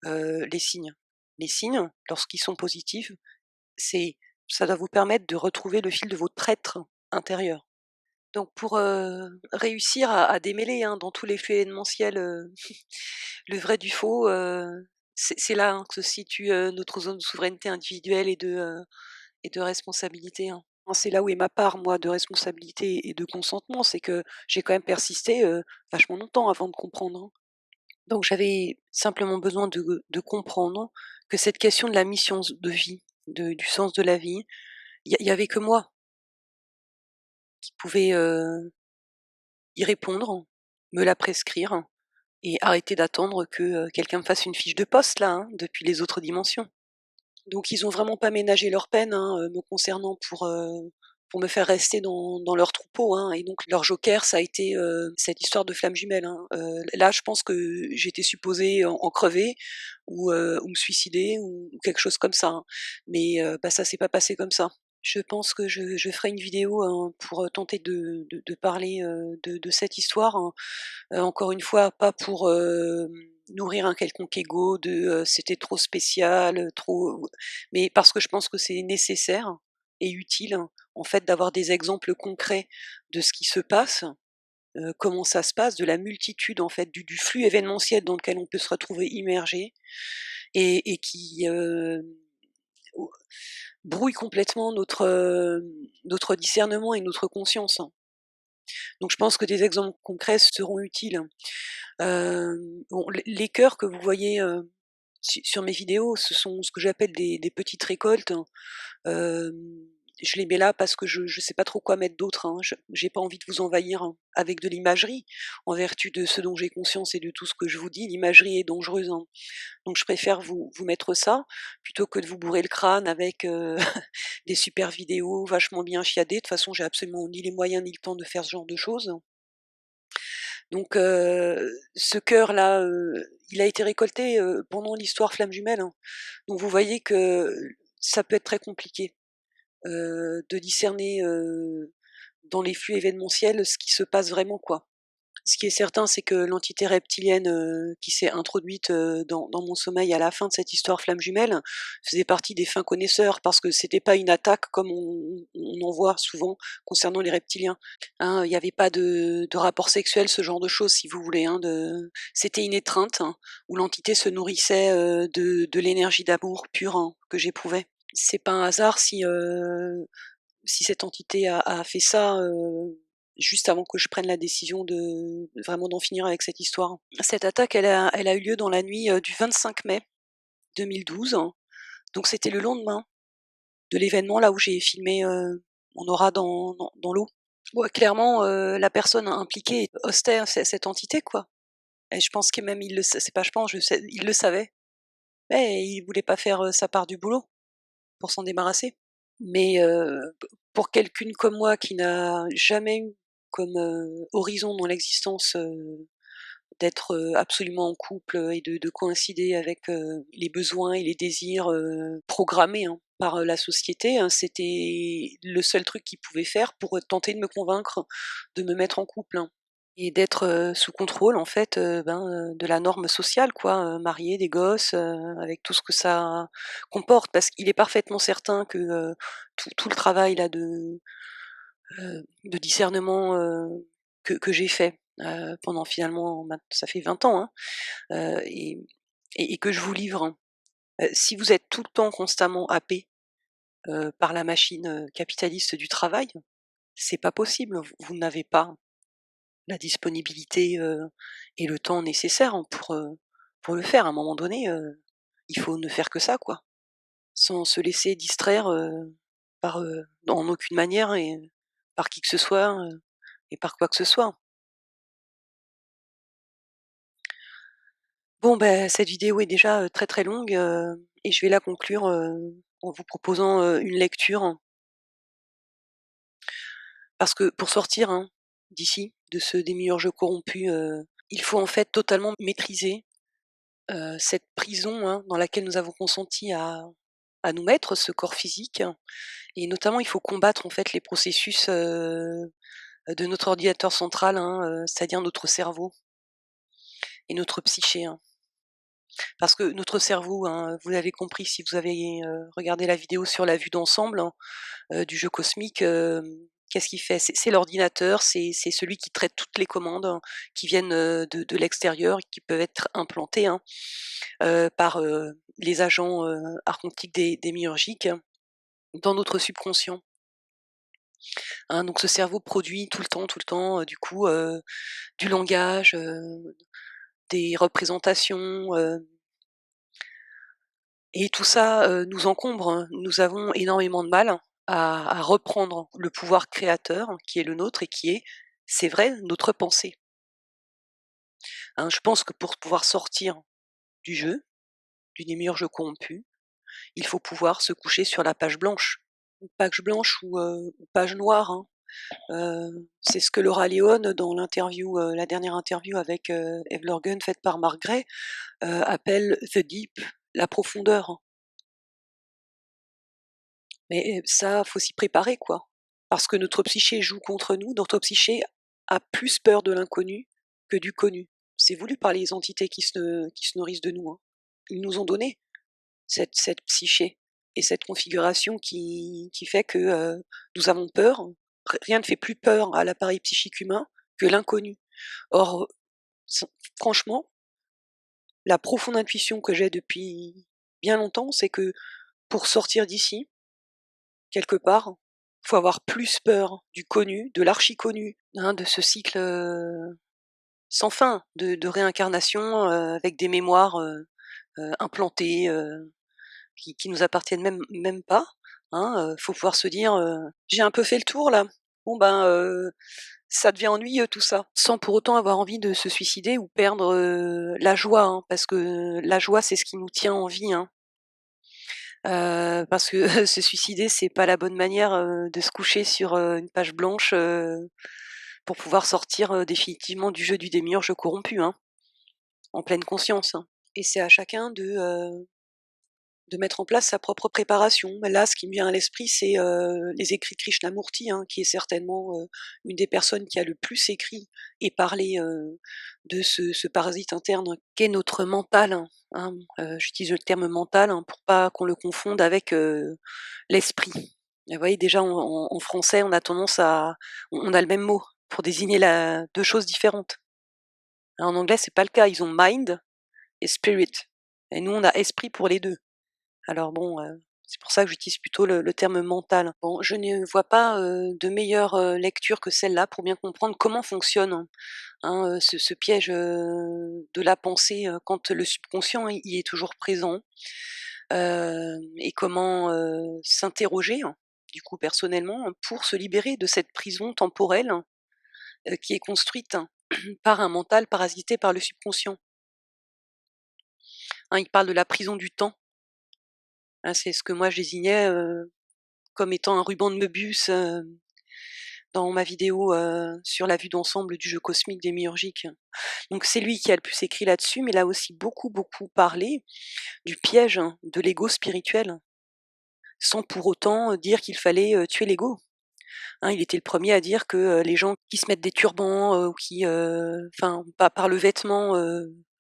les signes. Les signes, lorsqu'ils sont positifs, c'est ça doit vous permettre de retrouver le fil de votre être intérieur. Donc pour, réussir à démêler, dans tous les flux événementiels, le vrai du faux, c'est là, que se situe, notre zone de souveraineté individuelle et de responsabilité, hein. C'est là où est ma part, moi, de responsabilité et de consentement, c'est que j'ai quand même persisté, vachement longtemps avant de comprendre, hein. Donc j'avais simplement besoin de comprendre que cette question de la mission de vie, du sens de la vie, il y avait que moi qui pouvais, y répondre, me la prescrire et arrêter d'attendre que, quelqu'un me fasse une fiche de poste là, depuis les autres dimensions. Donc ils ont vraiment pas ménagé leur peine, me concernant pour me faire rester dans leur troupeau, et donc leur joker ça a été, cette histoire de flamme jumelle, là je pense que j'étais supposée en crever ou me suicider ou quelque chose comme ça, mais ça s'est pas passé comme ça. Je pense que je ferai une vidéo, pour, tenter de parler, de cette histoire, encore une fois, pas pour, nourrir un quelconque ego de, c'était trop spécial, trop mais parce que je pense que c'est nécessaire et utile, en fait, d'avoir des exemples concrets de ce qui se passe, comment ça se passe, de la multitude, en fait, du flux événementiel dans lequel on peut se retrouver immergé et qui, ou brouille complètement notre discernement et notre conscience. Donc je pense que des exemples concrets seront utiles. Bon, les cœurs que vous voyez, sur mes vidéos, ce sont ce que j'appelle des petites récoltes. Hem, je les mets là parce que je sais pas trop quoi mettre d'autre, Je j'ai pas envie de vous envahir, avec de l'imagerie. En vertu de ce dont j'ai conscience et de tout ce que je vous dis, l'imagerie est dangereuse, donc je préfère vous mettre ça, plutôt que de vous bourrer le crâne avec, des super vidéos vachement bien chiadées. De toute façon, j'ai absolument ni les moyens ni le temps de faire ce genre de choses. Donc ce cœur-là, il a été récolté, pendant l'histoire flamme jumelle, donc vous voyez que ça peut être très compliqué, de discerner, dans les flux événementiels ce qui se passe vraiment, quoi. Ce qui est certain, c'est que l'entité reptilienne, qui s'est introduite, dans mon sommeil à la fin de cette histoire flamme jumelle, faisait partie des fins connaisseurs parce que c'était pas une attaque comme on en voit souvent concernant les reptiliens, il y avait pas de rapport sexuel, ce genre de choses si vous voulez, c'était une étreinte, où l'entité se nourrissait, de l'énergie d'amour pur, que j'éprouvais. C'est pas un hasard si cette entité a fait ça, juste avant que je prenne la décision de vraiment d'en finir avec cette histoire. Cette attaque, elle a eu lieu dans la nuit, du 25 mai 2012. Donc c'était le lendemain de l'événement là où j'ai filmé mon aura dans l'eau. Ouais, clairement, la personne impliquée hostait cette entité, quoi. Et je pense que même il le sa c'est pas je pense, je sais, il le savait. Mais il voulait pas faire sa part du boulot pour s'en débarrasser. Mais pour quelqu'une comme moi qui n'a jamais eu comme horizon dans l'existence d'être absolument en couple et de coïncider avec les besoins et les désirs programmés hein, par la société, hein, c'était le seul truc qu'il pouvait faire pour tenter de me convaincre de me mettre en couple, hein. Et d'être sous contrôle en fait de la norme sociale quoi, marié, des gosses, avec tout ce que ça comporte. Parce qu'il est parfaitement certain que tout le travail là de discernement que j'ai fait pendant finalement ça fait 20 ans, hein, et que je vous livre, hein. Si vous êtes tout le temps constamment happé par la machine capitaliste du travail, c'est pas possible. Vous n'avez pas la disponibilité et le temps nécessaire hein, pour le faire. À un moment donné, il faut ne faire que ça, quoi, sans se laisser distraire par en aucune manière et par qui que ce soit et par quoi que ce soit. Bon, ben, cette vidéo est déjà très très longue et je vais la conclure en vous proposant une lecture. Parce que pour sortir hein, d'ici, de ce démiurge corrompu, il faut en fait totalement maîtriser cette prison hein, dans laquelle nous avons consenti à nous mettre, ce corps physique. Et notamment, il faut combattre en fait les processus de notre ordinateur central, hein, c'est-à-dire notre cerveau et notre psyché. Hein. Parce que notre cerveau, hein, vous l'avez compris si vous avez regardé la vidéo sur la vue d'ensemble hein, du jeu cosmique, qu'est-ce qu'il fait? C'est l'ordinateur, c'est celui qui traite toutes les commandes hein, qui viennent de l'extérieur et qui peuvent être implantées hein, par les agents archontiques démiurgiques dans notre subconscient. Hein, donc ce cerveau produit tout le temps, du coup, du langage, des représentations, et tout ça, nous encombre, hein. Nous avons énormément de mal à reprendre le pouvoir créateur qui est le nôtre et qui est, c'est vrai, notre pensée. Hein, je pense que pour pouvoir sortir du jeu, du démiurge corrompu, il faut pouvoir se coucher sur la page blanche ou page noire, hein. C'est ce que Laura Leone dans l'interview, la dernière interview avec Eve Lorgen faite par Mark Gray, appelle the deep, la profondeur. Mais ça, faut s'y préparer, quoi. Parce que notre psyché joue contre nous, notre psyché a plus peur de l'inconnu que du connu. C'est voulu par les entités qui se nourrissent de nous, hein. Ils nous ont donné cette psyché et cette configuration qui fait que nous avons peur. Rien ne fait plus peur à l'appareil psychique humain que l'inconnu. Or, s franchement, la profonde intuition que j'ai depuis bien longtemps, c'est que pour sortir d'ici, quelque part, faut avoir plus peur du connu, de l'archi-connu, hein, de ce cycle, sans fin de réincarnation, avec des mémoires, implantées, qui nous appartiennent même pas, hein, faut pouvoir se dire, «J'ai un peu fait le tour là, bon ben, ça devient ennuyeux tout ça». Sans pour autant avoir envie de se suicider ou perdre, la joie, hein, parce que la joie, c'est ce qui nous tient en vie, hein. Parce que se suicider, c'est pas la bonne manière, de se coucher sur, une page blanche, pour pouvoir sortir, définitivement du jeu du démiurge corrompu, hein, en pleine conscience, hein. Et c'est à chacun de mettre en place sa propre préparation. Là, ce qui me vient à l'esprit, c'est, les écrits de Krishnamurti, hein, qui est certainement, une des personnes qui a le plus écrit et parlé, de ce parasite interne qu'est notre mental, hein. J'utilise le terme mental, hein, pour pas qu'on le confonde avec, l'esprit. Et vous voyez déjà en français, on a tendance à on a le même mot pour désigner la 2 choses différentes. En anglais, c'est pas le cas, ils ont mind et spirit et nous, on a esprit pour les 2. Alors bon, C'est pour ça que j'utilise plutôt le terme mental. Bon, je ne vois pas, de meilleure, lecture que celle-là pour bien comprendre comment fonctionne, hein, ce piège, de la pensée, quand le subconscient y est toujours présent. Et comment, s'interroger, du coup personnellement, pour se libérer de cette prison temporelle, qui est construite par un mental parasité par le subconscient. Hein, il parle de la prison du temps, hein, c'est ce que moi je désignais, comme étant un ruban de Möbius, dans ma vidéo, sur la vue d'ensemble du jeu cosmique démiurgique. Donc c'est lui qui a le plus écrit là-dessus, mais il a aussi beaucoup, beaucoup parlé du piège de l'ego spirituel, sans pour autant dire qu'il fallait, tuer l'ego. Hein, il était le premier à dire que, les gens qui se mettent des turbans, ou qui, enfin, par le vêtement,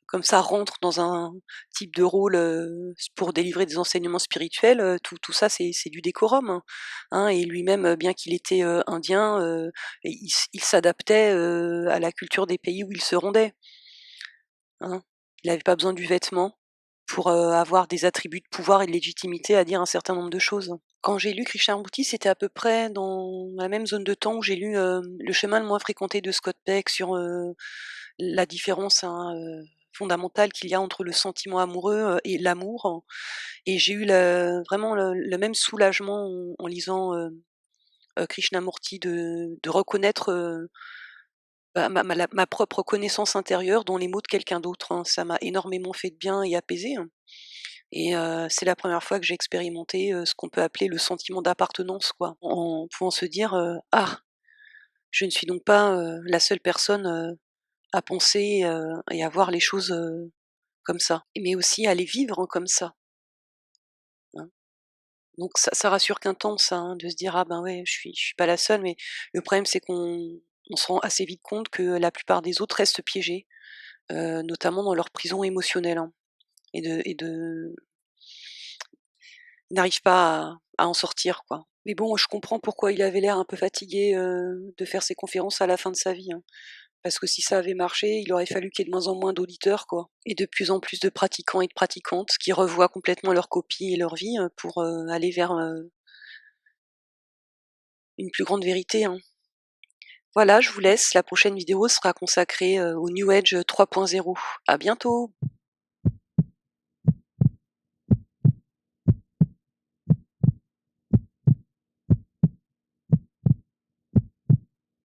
comme ça, rentrent dans un type de rôle, pour délivrer des enseignements spirituels, tout ça, c'est du décorum, hein, et lui-même, bien qu'il était, indien, il s'adaptait, à la culture des pays où il se rendait, hein. Il n'avait pas besoin du vêtement pour, avoir des attributs de pouvoir et de légitimité à dire un certain nombre de choses. Quand j'ai lu Krishnamurti, c'était à peu près dans la même zone de temps où j'ai lu, Le chemin le moins fréquenté de Scott Peck sur, la différence, hein, fondamentale qu'il y a entre le sentiment amoureux, et l'amour, et j'ai eu vraiment le même soulagement en lisant, Krishnamurti de reconnaître, ma propre connaissance intérieure dans les mots de quelqu'un d'autre, hein. Ça m'a énormément fait de bien et apaisé, hein. Et c'est la première fois que j'ai expérimenté, ce qu'on peut appeler le sentiment d'appartenance, quoi, en pouvant se dire, «Ah, je ne suis donc pas, la seule personne, à penser, et à voir les choses, comme ça», mais aussi à les vivre, comme ça, hein. Donc ça rassure qu'un temps ça, hein, de se dire: «Ah ben ouais, je suis pas la seule», mais le problème c'est qu'on se rend assez vite compte que la plupart des autres restent piégés, notamment dans leur prison émotionnelle, hein, et ils n'arrivent pas à en sortir, quoi. Mais bon, je comprends pourquoi il avait l'air un peu fatigué, de faire ses conférences à la fin de sa vie, hein. Parce que si ça avait marché, il aurait fallu qu'il y ait de moins en moins d'auditeurs, quoi, et de plus en plus de pratiquants et de pratiquantes qui revoient complètement leur copie et leur vie, pour, aller vers, une plus grande vérité, hein. Voilà, je vous laisse, la prochaine vidéo sera consacrée, au New Age 3.0. À bientôt!